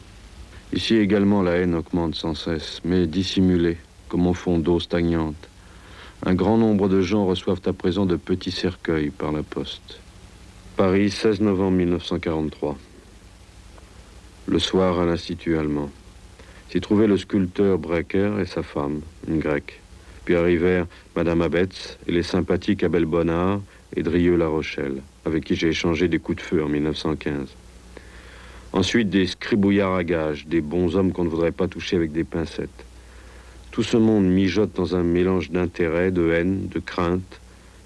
Ici également, la haine augmente sans cesse, mais dissimulée, comme au fond d'eau stagnante. Un grand nombre de gens reçoivent à présent de petits cercueils par la poste. Paris, 16 novembre 1943. Le soir, à l'Institut allemand. S'y trouvait le sculpteur Brecker et sa femme, une grecque. Puis arrivèrent Madame Abetz et les sympathiques Abel Bonnard et Drieux-La Rochelle, avec qui j'ai échangé des coups de feu en 1915. Ensuite, des scribouillards à gages, des bons hommes qu'on ne voudrait pas toucher avec des pincettes. Tout ce monde mijote dans un mélange d'intérêt, de haine, de crainte,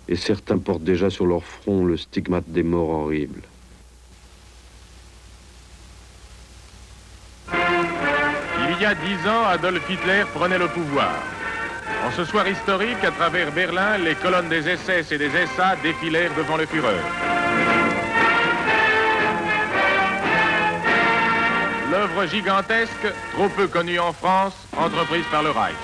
et certains portent déjà sur leur front le stigmate des morts horribles. Il y a 10 ans, Adolf Hitler prenait le pouvoir. En ce soir historique, à travers Berlin, les colonnes des SS et des SA défilèrent devant le Führer. L'œuvre gigantesque, trop peu connue en France, entreprise par le Reich.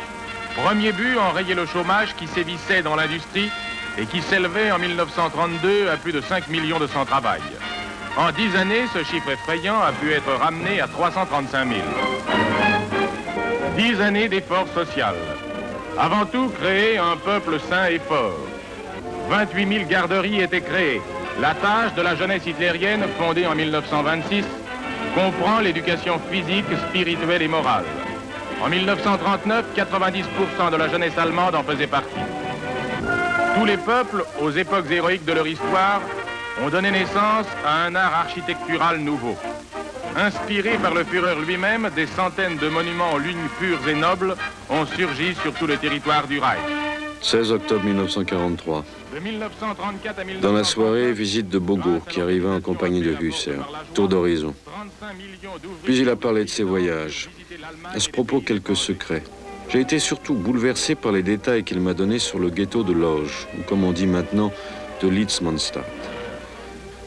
Premier but, enrayer le chômage qui sévissait dans l'industrie et qui s'élevait en 1932 à plus de 5 millions de sans-travail. En 10 années, ce chiffre effrayant a pu être ramené à 335 000. 10 années d'efforts social. Avant tout, créer un peuple sain et fort. 28 000 garderies étaient créées. La tâche de la jeunesse hitlérienne, fondée en 1926, comprend l'éducation physique, spirituelle et morale. En 1939, 90% de la jeunesse allemande en faisait partie. Tous les peuples, aux époques héroïques de leur histoire, ont donné naissance à un art architectural nouveau. Inspiré par le Führer lui-même, des centaines de monuments en lignes pures et nobles ont surgi sur tout le territoire du Reich. 16 octobre 1943. De 1934 à 1940, dans la soirée, visite de Bogo, qui arriva en compagnie de Husser. Tour d'horizon. Puis il a parlé de ses voyages. À ce propos, quelques secrets. J'ai été surtout bouleversé par les détails qu'il m'a donnés sur le ghetto de Lodz, ou comme on dit maintenant, de Litzmannstadt.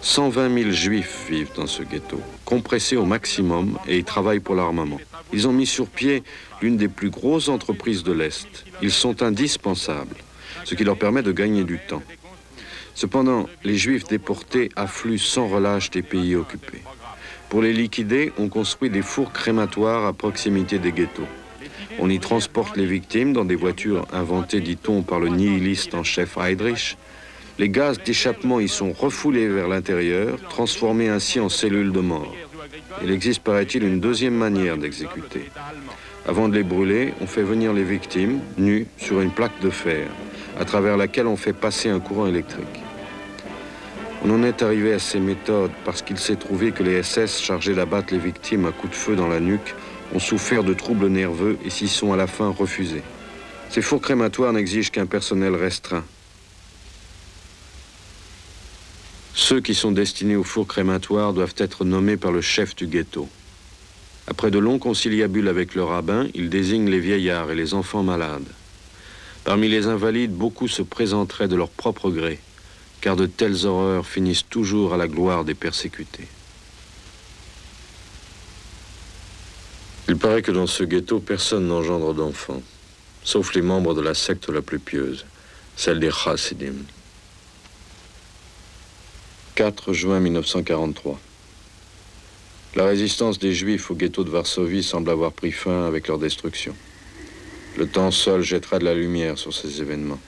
120 000 juifs vivent dans ce ghetto, compressés au maximum, et ils travaillent pour l'armement. Ils ont mis sur pied l'une des plus grosses entreprises de l'Est. Ils sont indispensables, ce qui leur permet de gagner du temps. Cependant, les juifs déportés affluent sans relâche des pays occupés. Pour les liquider, on construit des fours crématoires à proximité des ghettos. On y transporte les victimes dans des voitures inventées, dit-on, par le nihiliste en chef Heydrich. Les gaz d'échappement y sont refoulés vers l'intérieur, transformés ainsi en cellules de mort. Il existe, paraît-il, une deuxième manière d'exécuter. Avant de les brûler, on fait venir les victimes, nues, sur une plaque de fer, à travers laquelle on fait passer un courant électrique. On en est arrivé à ces méthodes parce qu'il s'est trouvé que les SS chargés d'abattre les victimes à coups de feu dans la nuque ont souffert de troubles nerveux et s'y sont à la fin refusés. Ces fours crématoires n'exigent qu'un personnel restreint. Ceux qui sont destinés au four crématoire doivent être nommés par le chef du ghetto. Après de longs conciliabules avec le rabbin, il désigne les vieillards et les enfants malades. Parmi les invalides, beaucoup se présenteraient de leur propre gré, car de telles horreurs finissent toujours à la gloire des persécutés. Il paraît que dans ce ghetto, personne n'engendre d'enfants, sauf les membres de la secte la plus pieuse, celle des Chassidim. 4 juin 1943. La résistance des Juifs au ghetto de Varsovie semble avoir pris fin avec leur destruction. Le temps seul jettera de la lumière sur ces événements.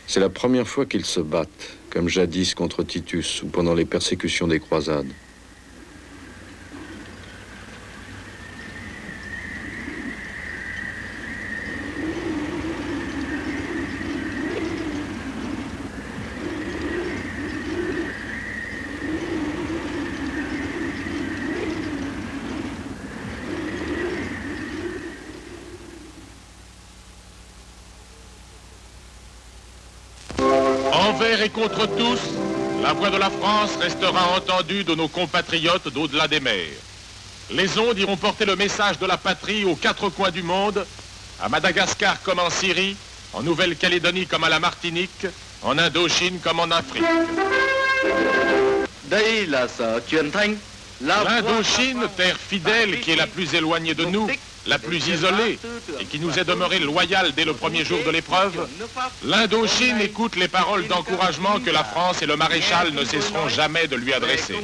C'est la première fois qu'ils se battent, comme jadis contre Titus ou pendant les persécutions des croisades. Envers et contre tous, la voix de la France restera entendue de nos compatriotes d'au-delà des mers. Les ondes iront porter le message de la patrie aux quatre coins du monde, à Madagascar comme en Syrie, en Nouvelle-Calédonie comme à la Martinique, en Indochine comme en Afrique. L'Indochine, terre fidèle qui est la plus éloignée de nous, la plus isolée et qui nous est demeurée loyale dès le premier jour de l'épreuve, l'Indochine écoute les paroles d'encouragement que la France et le maréchal ne cesseront jamais de lui adresser.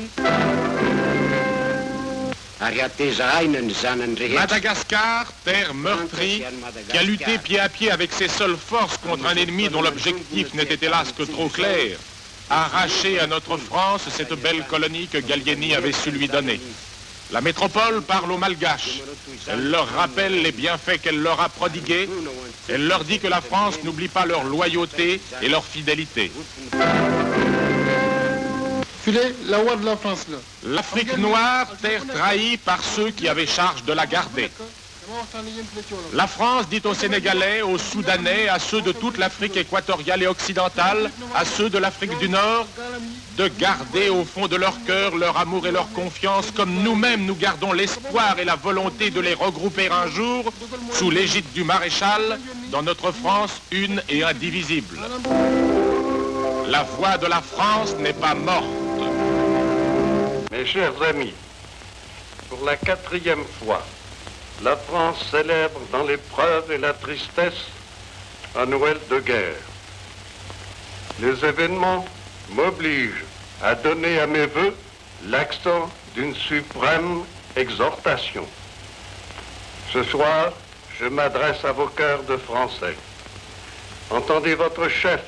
Madagascar, terre meurtrie, qui a lutté pied à pied avec ses seules forces contre un ennemi dont l'objectif n'était hélas que trop clair, a arraché à notre France cette belle colonie que Gallieni avait su lui donner. La métropole parle aux Malgaches. Elle leur rappelle les bienfaits qu'elle leur a prodigués. Elle leur dit que la France n'oublie pas leur loyauté et leur fidélité. L'Afrique noire, terre trahie par ceux qui avaient charge de la garder. La France dit aux Sénégalais, aux Soudanais, à ceux de toute l'Afrique équatoriale et occidentale, à ceux de l'Afrique du Nord, de garder au fond de leur cœur leur amour et leur confiance, comme nous-mêmes nous gardons l'espoir et la volonté de les regrouper un jour, sous l'égide du maréchal, dans notre France une et indivisible. La voix de la France n'est pas morte. Mes chers amis, pour la 4e fois, la France célèbre dans l'épreuve et la tristesse un Noël de guerre. Les événements m'obligent à donner à mes vœux l'accent d'une suprême exhortation. Ce soir, je m'adresse à vos cœurs de Français. Entendez votre chef,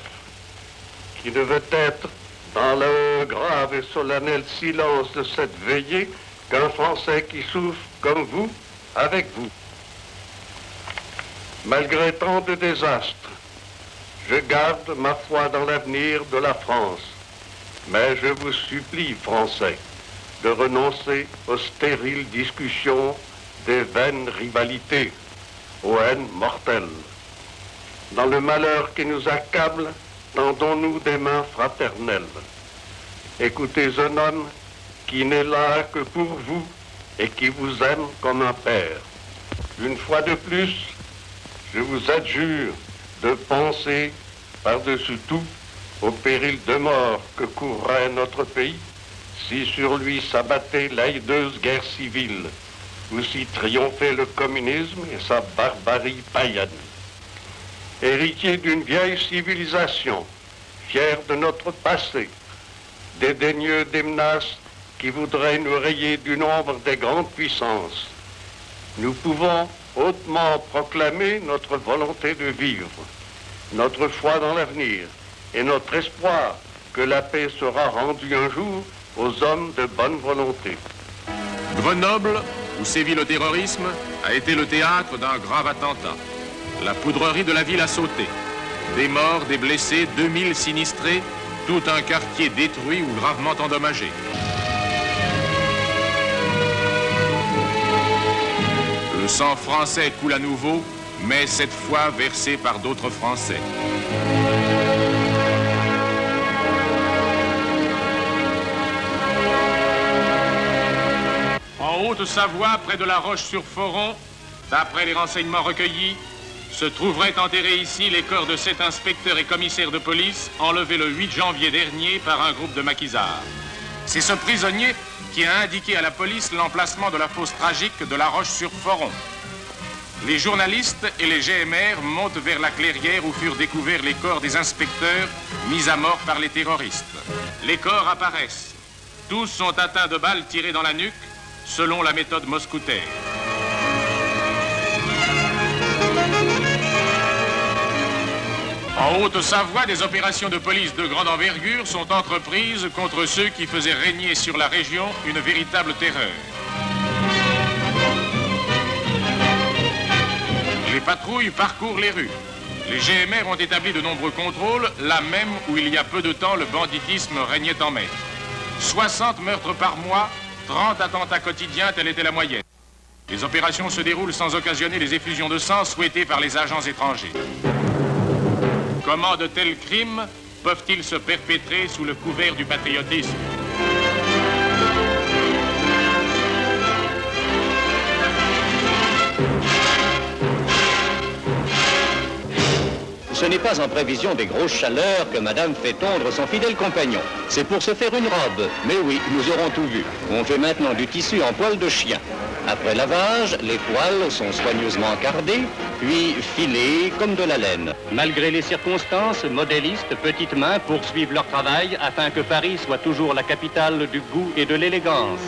qui ne veut être dans le grave et solennel silence de cette veillée qu'un Français qui souffre comme vous, avec vous. Malgré tant de désastres, je garde ma foi dans l'avenir de la France. Mais je vous supplie, Français, de renoncer aux stériles discussions des vaines rivalités, aux haines mortelles. Dans le malheur qui nous accable, tendons-nous des mains fraternelles. Écoutez un homme qui n'est là que pour vous et qui vous aime comme un père. Une fois de plus, je vous adjure de penser par-dessus tout au péril de mort que courrait notre pays si sur lui s'abattait la hideuse guerre civile ou si triomphait le communisme et sa barbarie païenne. Héritier d'une vieille civilisation, fier de notre passé, dédaigneux des menaces qui voudraient nous rayer du nombre des grandes puissances, nous pouvons hautement proclamer notre volonté de vivre, notre foi dans l'avenir et notre espoir que la paix sera rendue un jour aux hommes de bonne volonté. Grenoble, où sévit le terrorisme, a été le théâtre d'un grave attentat. La poudrerie de la ville a sauté. Des morts, des blessés, 2000 sinistrés, tout un quartier détruit ou gravement endommagé. Le sang français coule à nouveau, mais cette fois versé par d'autres Français. En Haute-Savoie, près de la Roche-sur-Foron, d'après les renseignements recueillis, se trouveraient enterrés ici les corps de 7 inspecteurs et commissaires de police enlevés le 8 janvier dernier par un groupe de maquisards. C'est ce prisonnier qui a indiqué à la police l'emplacement de la fosse tragique de La Roche-sur-Foron. Les journalistes et les GMR montent vers la clairière où furent découverts les corps des inspecteurs mis à mort par les terroristes. Les corps apparaissent. Tous sont atteints de balles tirées dans la nuque, selon la méthode mousquetaire. En Haute-Savoie, des opérations de police de grande envergure sont entreprises contre ceux qui faisaient régner sur la région une véritable terreur. Les patrouilles parcourent les rues. Les GMR ont établi de nombreux contrôles, là même où il y a peu de temps le banditisme régnait en maître. 60 meurtres par mois, 30 attentats quotidiens, telle était la moyenne. Les opérations se déroulent sans occasionner les effusions de sang souhaitées par les agents étrangers. Comment de tels crimes peuvent-ils se perpétrer sous le couvert du patriotisme ? Ce n'est pas en prévision des grosses chaleurs que Madame fait tondre son fidèle compagnon. C'est pour se faire une robe. Mais oui, nous aurons tout vu. On fait maintenant du tissu en poil de chien. Après lavage, les poils sont soigneusement cardés, puis filés comme de la laine. Malgré les circonstances, modélistes, petites mains poursuivent leur travail afin que Paris soit toujours la capitale du goût et de l'élégance.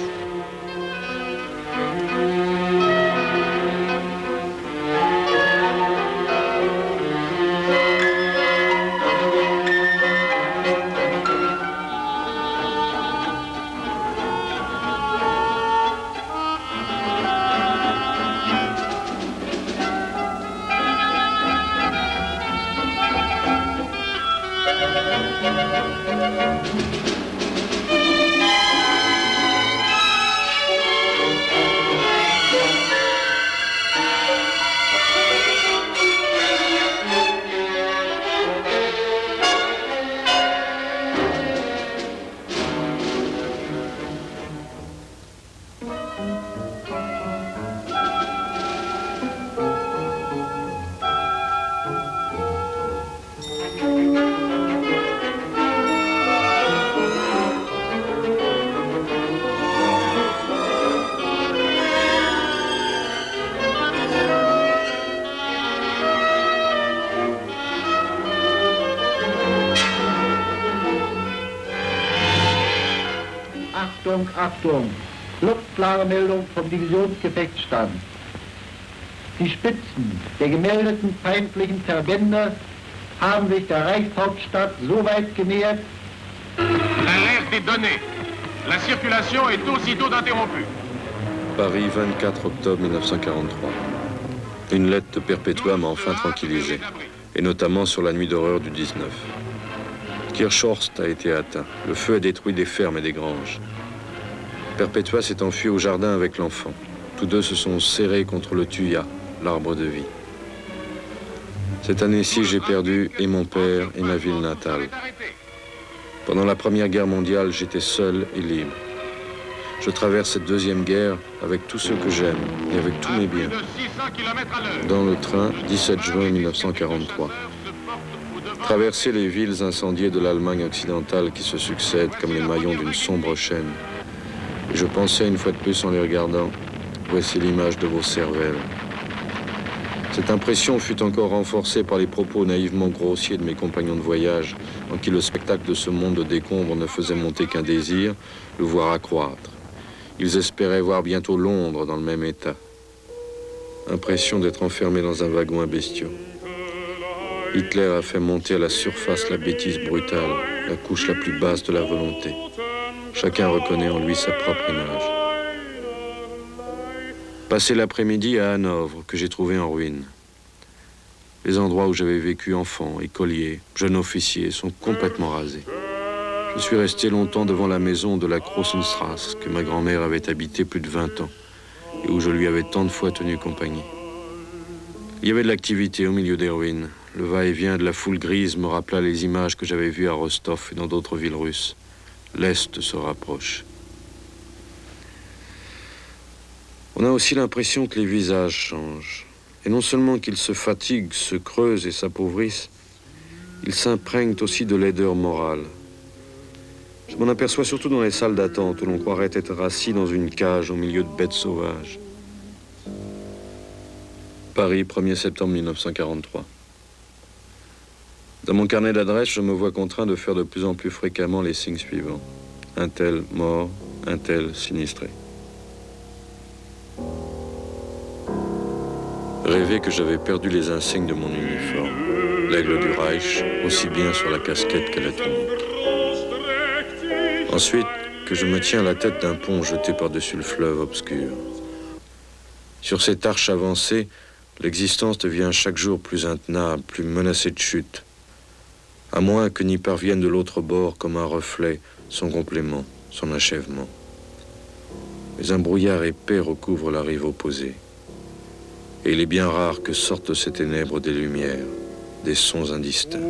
Achtung, Achtung! Luftklare Meldung vom Divisionsgefechtsstand. Die Spitzen der gemeldeten feindlichen Verbände haben sich der Reichshauptstadt so weit genähert. L'alerte est donnée. La circulation est aussitôt interrompue. Paris, 24 octobre 1943. Une lettre de Perpétua m'a enfin tranquillisé, et notamment sur la nuit d'horreur du 19. Kirchhorst a été atteint. Le feu a détruit des fermes et des granges. Perpétua s'est enfuie au jardin avec l'enfant. Tous deux se sont serrés contre le thuya, l'arbre de vie. Cette année-ci, j'ai perdu et mon père et ma ville natale. Pendant la Première Guerre mondiale, j'étais seul et libre. Je traverse cette deuxième guerre avec tous ceux que j'aime et avec tous mes biens. Dans le train, 17 juin 1943. Traverser les villes incendiées de l'Allemagne occidentale qui se succèdent comme les maillons d'une sombre chaîne. Et je pensais une fois de plus en les regardant, voici l'image de vos cervelles. Cette impression fut encore renforcée par les propos naïvement grossiers de mes compagnons de voyage, en qui le spectacle de ce monde de décombres ne faisait monter qu'un désir, le voir accroître. Ils espéraient voir bientôt Londres dans le même état. Impression d'être enfermé dans un wagon à bestiaux. Hitler a fait monter à la surface la bêtise brutale, la couche la plus basse de la volonté. Chacun reconnaît en lui sa propre image. Passé l'après-midi à Hanovre, que j'ai trouvé en ruine. Les endroits où j'avais vécu enfant, écolier, jeune officier, sont complètement rasés. Je suis resté longtemps devant la maison de la Krossenstrasse, que ma grand-mère avait habitée plus de 20 ans, et où je lui avais tant de fois tenu compagnie. Il y avait de l'activité au milieu des ruines. Le va-et-vient de la foule grise me rappela les images que j'avais vues à Rostov et dans d'autres villes russes. L'Est se rapproche. On a aussi l'impression que les visages changent. Et non seulement qu'ils se fatiguent, se creusent et s'appauvrissent, ils s'imprègnent aussi de laideur morale. Je m'en aperçois surtout dans les salles d'attente où l'on croirait être assis dans une cage au milieu de bêtes sauvages. Paris, 1er septembre 1943. Dans mon carnet d'adresse, je me vois contraint de faire de plus en plus fréquemment les signes suivants. Un tel mort, un tel sinistré. Rêver que j'avais perdu les insignes de mon uniforme, l'aigle du Reich, aussi bien sur la casquette qu'à la tunique. Ensuite, que je me tiens à la tête d'un pont jeté par-dessus le fleuve obscur. Sur cette arche avancée, l'existence devient chaque jour plus intenable, plus menacée de chute, à moins que n'y parvienne de l'autre bord comme un reflet son complément, son achèvement. Mais un brouillard épais recouvre la rive opposée. Et il est bien rare que sortent de ces ténèbres des lumières, des sons indistincts.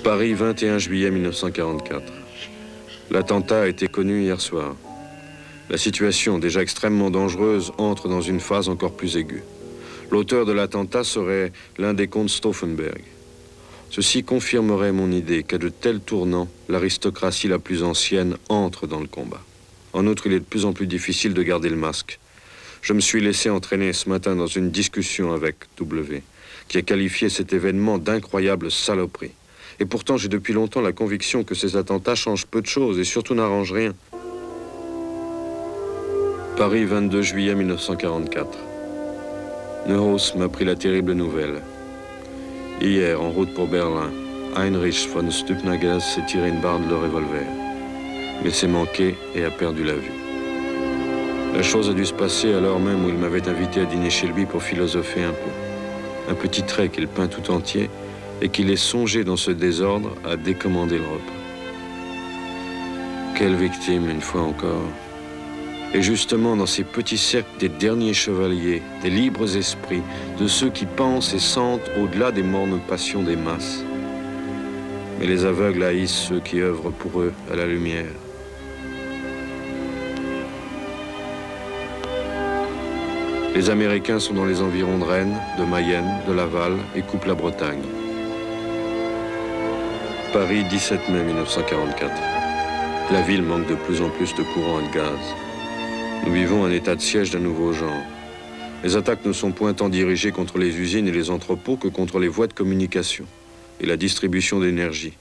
Paris, 21 juillet 1944. L'attentat a été connu hier soir. La situation, déjà extrêmement dangereuse, entre dans une phase encore plus aiguë. L'auteur de l'attentat serait l'un des comtes Stauffenberg. Ceci confirmerait mon idée qu'à de tels tournants, l'aristocratie la plus ancienne entre dans le combat. En outre, il est de plus en plus difficile de garder le masque. Je me suis laissé entraîner ce matin dans une discussion avec W, qui a qualifié cet événement d'incroyable saloperie. Et pourtant, j'ai depuis longtemps la conviction que ces attentats changent peu de choses et surtout n'arrangent rien. Paris, 22 juillet 1944. Neuhaus m'a pris la terrible nouvelle. Hier, en route pour Berlin, Heinrich von Stupnagas s'est tiré une barre de le revolver, mais s'est manqué et a perdu la vue. La chose a dû se passer à l'heure même où il m'avait invité à dîner chez lui pour philosopher un peu. Un petit trait qu'il peint tout entier et qu'il ait songé dans ce désordre à décommander le repas. Quelle victime, une fois encore. Et justement dans ces petits cercles des derniers chevaliers, des libres esprits, de ceux qui pensent et sentent au-delà des mornes passions des masses. Mais les aveugles haïssent ceux qui œuvrent pour eux à la lumière. Les Américains sont dans les environs de Rennes, de Mayenne, de Laval et coupent la Bretagne. Paris, 17 mai 1944. La ville manque de plus en plus de courant et de gaz. Nous vivons un état de siège d'un nouveau genre. Les attaques ne sont point tant dirigées contre les usines et les entrepôts que contre les voies de communication et la distribution d'énergie,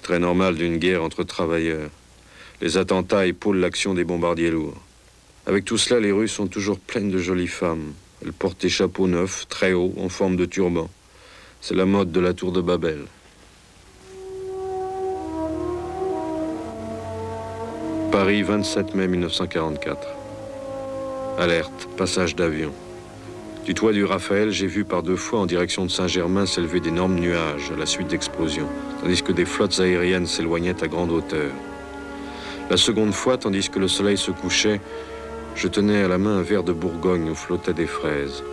très normal d'une guerre entre travailleurs. Les attentats épaulent l'action des bombardiers lourds. Avec tout cela, les rues sont toujours pleines de jolies femmes. Elles portent des chapeaux neufs, très hauts, en forme de turban. C'est la mode de la tour de Babel. Paris, 27 mai 1944. Alerte, passage d'avion. Du toit du Raphaël, j'ai vu par 2 fois en direction de Saint-Germain s'élever d'énormes nuages à la suite d'explosions, tandis que des flottes aériennes s'éloignaient à grande hauteur. La seconde fois, tandis que le soleil se couchait, je tenais à la main un verre de Bourgogne où flottaient des fraises.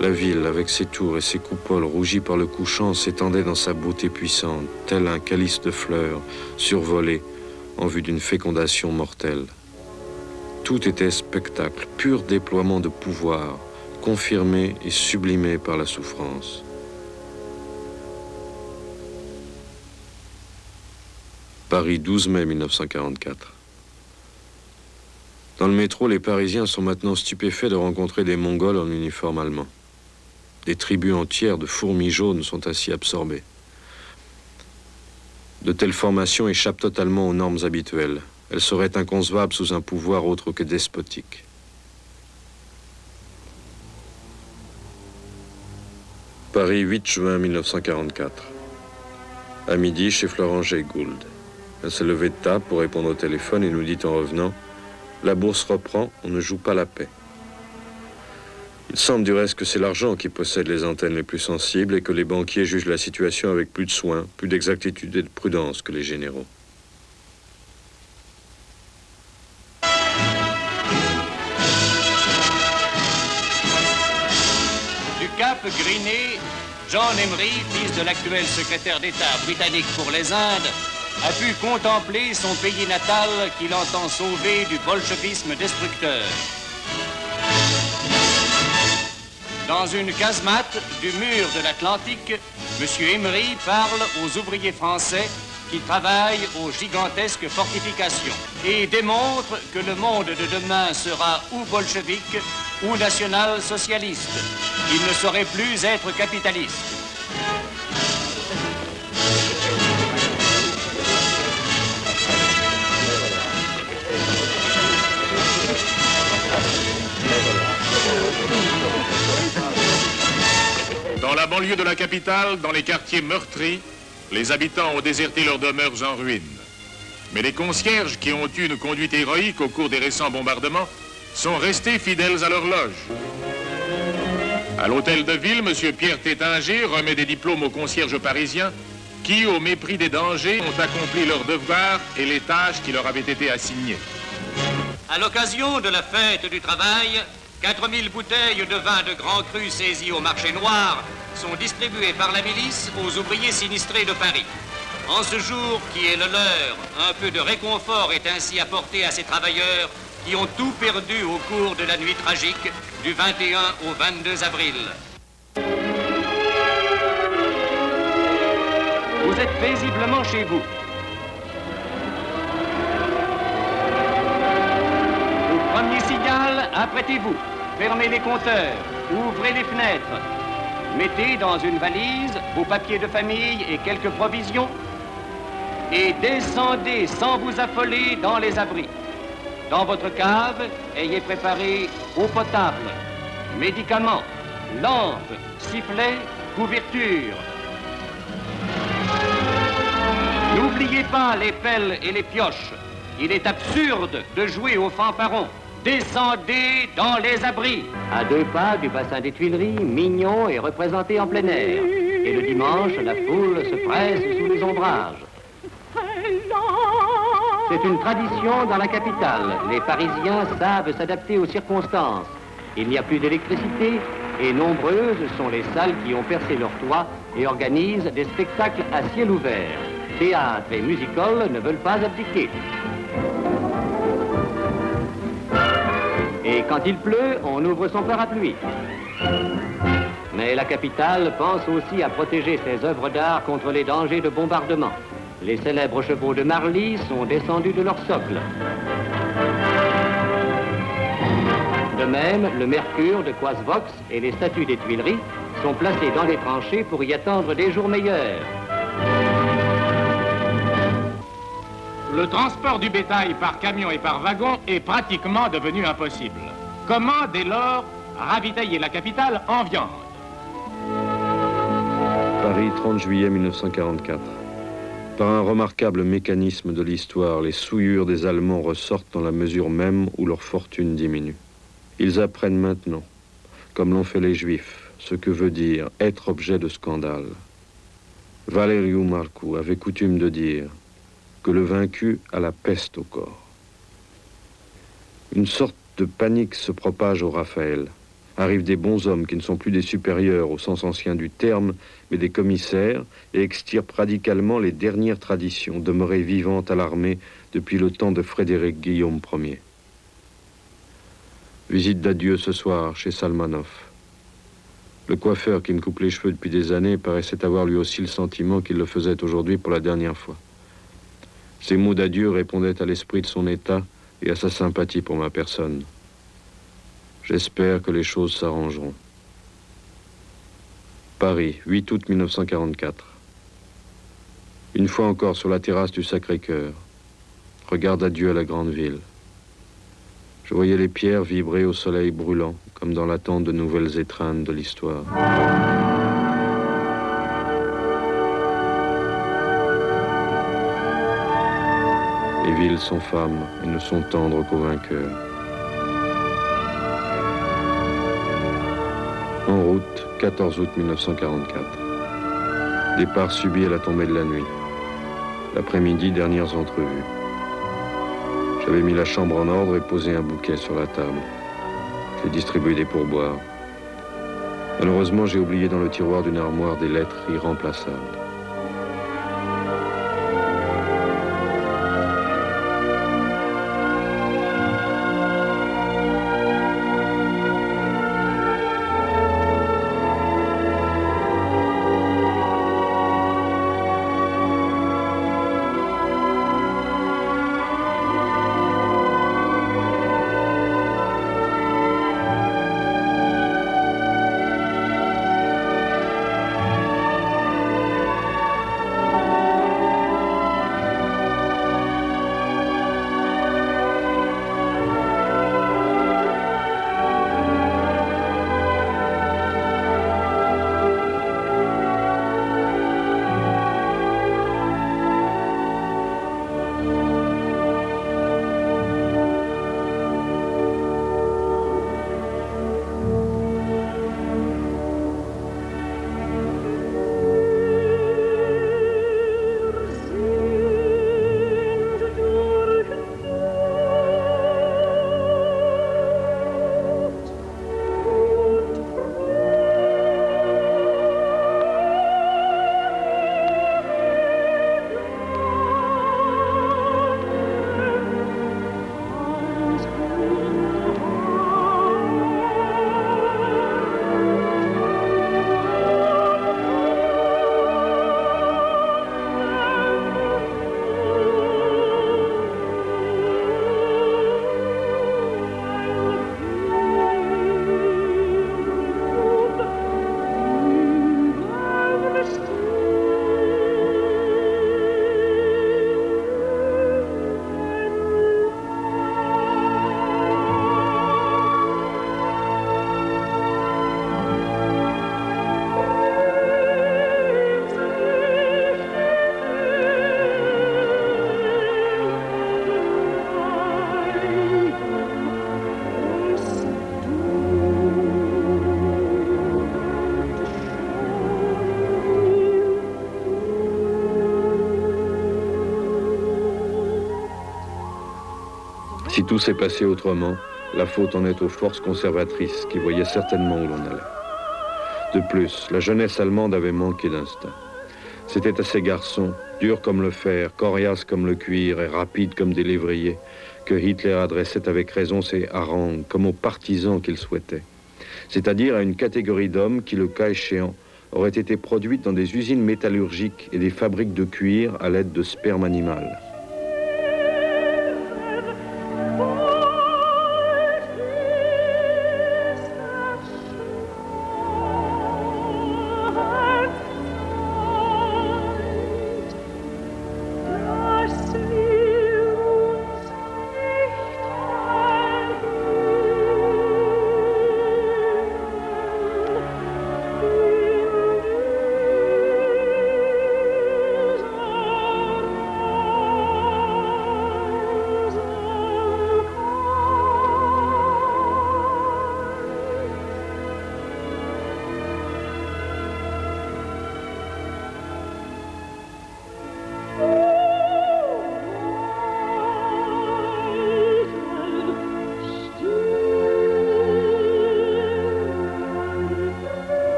La ville, avec ses tours et ses coupoles rougies par le couchant, s'étendait dans sa beauté puissante, tel un calice de fleurs, survolé, en vue d'une fécondation mortelle. Tout était spectacle, pur déploiement de pouvoir, confirmé et sublimé par la souffrance. Paris, 12 mai 1944. Dans le métro, les Parisiens sont maintenant stupéfaits de rencontrer des Mongols en uniforme allemand. Des tribus entières de fourmis jaunes sont ainsi absorbées. De telles formations échappent totalement aux normes habituelles. Elles seraient inconcevables sous un pouvoir autre que despotique. Paris, 8 juin 1944. À midi, chez Florence Jay Gould. Elle s'est levée de table pour répondre au téléphone et nous dit en revenant « La bourse reprend, on ne joue pas la paix ». Il semble du reste que c'est l'argent qui possède les antennes les plus sensibles et que les banquiers jugent la situation avec plus de soin, plus d'exactitude et de prudence que les généraux. Du Cap Griné John Emery, fils de l'actuel secrétaire d'État britannique pour les Indes, a pu contempler son pays natal qu'il entend sauver du bolchevisme destructeur. Dans une casemate du mur de l'Atlantique, M. Emery parle aux ouvriers français qui travaillent aux gigantesques fortifications et démontre que le monde de demain sera ou bolchevique ou national-socialiste. Il ne saurait plus être capitaliste. Dans la banlieue de la capitale, dans les quartiers meurtris, les habitants ont déserté leurs demeures en ruine. Mais les concierges qui ont eu une conduite héroïque au cours des récents bombardements sont restés fidèles à leur loge. À l'hôtel de ville, M. Pierre Tétinger remet des diplômes aux concierges parisiens qui, au mépris des dangers, ont accompli leur devoir et les tâches qui leur avaient été assignées. À l'occasion de la fête du travail, 4000 bouteilles de vin de Grand Cru saisies au marché noir sont distribuées par la milice aux ouvriers sinistrés de Paris. En ce jour qui est le leur, un peu de réconfort est ainsi apporté à ces travailleurs qui ont tout perdu au cours de la nuit tragique du 21 au 22 avril. Vous êtes paisiblement chez vous. Au premier signal, apprêtez-vous. Fermez les compteurs, ouvrez les fenêtres. Mettez dans une valise vos papiers de famille et quelques provisions et descendez sans vous affoler dans les abris. Dans votre cave, ayez préparé eau potable, médicaments, lampes, sifflets, couvertures. N'oubliez pas les pelles et les pioches. Il est absurde de jouer au fanfaron. Descendez dans les abris. À 2 pas du bassin des Tuileries, Mignon est représenté en plein air. Et le dimanche, la foule se presse sous les ombrages. C'est une tradition dans la capitale. Les Parisiens savent s'adapter aux circonstances. Il n'y a plus d'électricité et nombreuses sont les salles qui ont percé leur toit et organisent des spectacles à ciel ouvert. Théâtre et music-hall ne veulent pas abdiquer. Et quand il pleut, on ouvre son parapluie. Mais la capitale pense aussi à protéger ses œuvres d'art contre les dangers de bombardement. Les célèbres chevaux de Marly sont descendus de leur socle. De même, le Mercure de Coisvox et les statues des Tuileries sont placés dans les tranchées pour y attendre des jours meilleurs. Le transport du bétail par camion et par wagon est pratiquement devenu impossible. Comment, dès lors, ravitailler la capitale en viande? Paris, 30 juillet 1944. Par un remarquable mécanisme de l'histoire, les souillures des Allemands ressortent dans la mesure même où leur fortune diminue. Ils apprennent maintenant, comme l'ont fait les Juifs, ce que veut dire être objet de scandale. Valeriu Marcu avait coutume de dire que le vaincu a la peste au corps. Une sorte de panique se propage au Raphaël. Arrivent des bons hommes qui ne sont plus des supérieurs au sens ancien du terme, mais des commissaires, et extirpent radicalement les dernières traditions demeurées vivantes à l'armée depuis le temps de Frédéric Guillaume Ier. Visite d'adieu ce soir chez Salmanov. Le coiffeur qui me coupe les cheveux depuis des années paraissait avoir lui aussi le sentiment qu'il le faisait aujourd'hui pour la dernière fois. Ces mots d'adieu répondaient à l'esprit de son état et à sa sympathie pour ma personne. J'espère que les choses s'arrangeront. Paris, 8 août 1944. Une fois encore sur la terrasse du Sacré-Cœur. Regard d'adieu à la grande ville. Je voyais les pierres vibrer au soleil brûlant, comme dans l'attente de nouvelles étreintes de l'histoire. Les villes sont femmes et ne sont tendres qu'aux vainqueurs. En route, 14 août 1944. Départ subi à la tombée de la nuit. L'après-midi, dernières entrevues. J'avais mis la chambre en ordre et posé un bouquet sur la table. J'ai distribué des pourboires. Malheureusement, j'ai oublié dans le tiroir d'une armoire des lettres irremplaçables. Si tout s'est passé autrement, la faute en est aux forces conservatrices qui voyaient certainement où l'on allait. De plus, la jeunesse allemande avait manqué d'instinct. C'était à ces garçons, durs comme le fer, coriaces comme le cuir et rapides comme des lévriers, que Hitler adressait avec raison ses harangues, comme aux partisans qu'il souhaitait. C'est-à-dire à une catégorie d'hommes qui, le cas échéant, auraient été produites dans des usines métallurgiques et des fabriques de cuir à l'aide de sperme animal.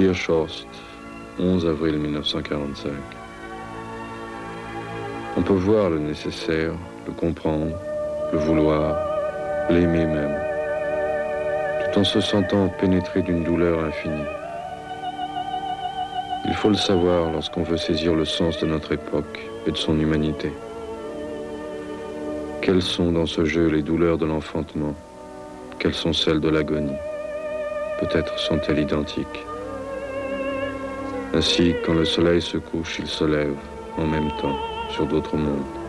Kirchhorst, 11 avril 1945. On peut voir le nécessaire, le comprendre, le vouloir, l'aimer même, tout en se sentant pénétré d'une douleur infinie. Il faut le savoir lorsqu'on veut saisir le sens de notre époque et de son humanité. Quelles sont dans ce jeu les douleurs de l'enfantement? Quelles sont celles de l'agonie? Peut-être sont-elles identiques. Ainsi, quand le soleil se couche, il se lève, en même temps, sur d'autres mondes.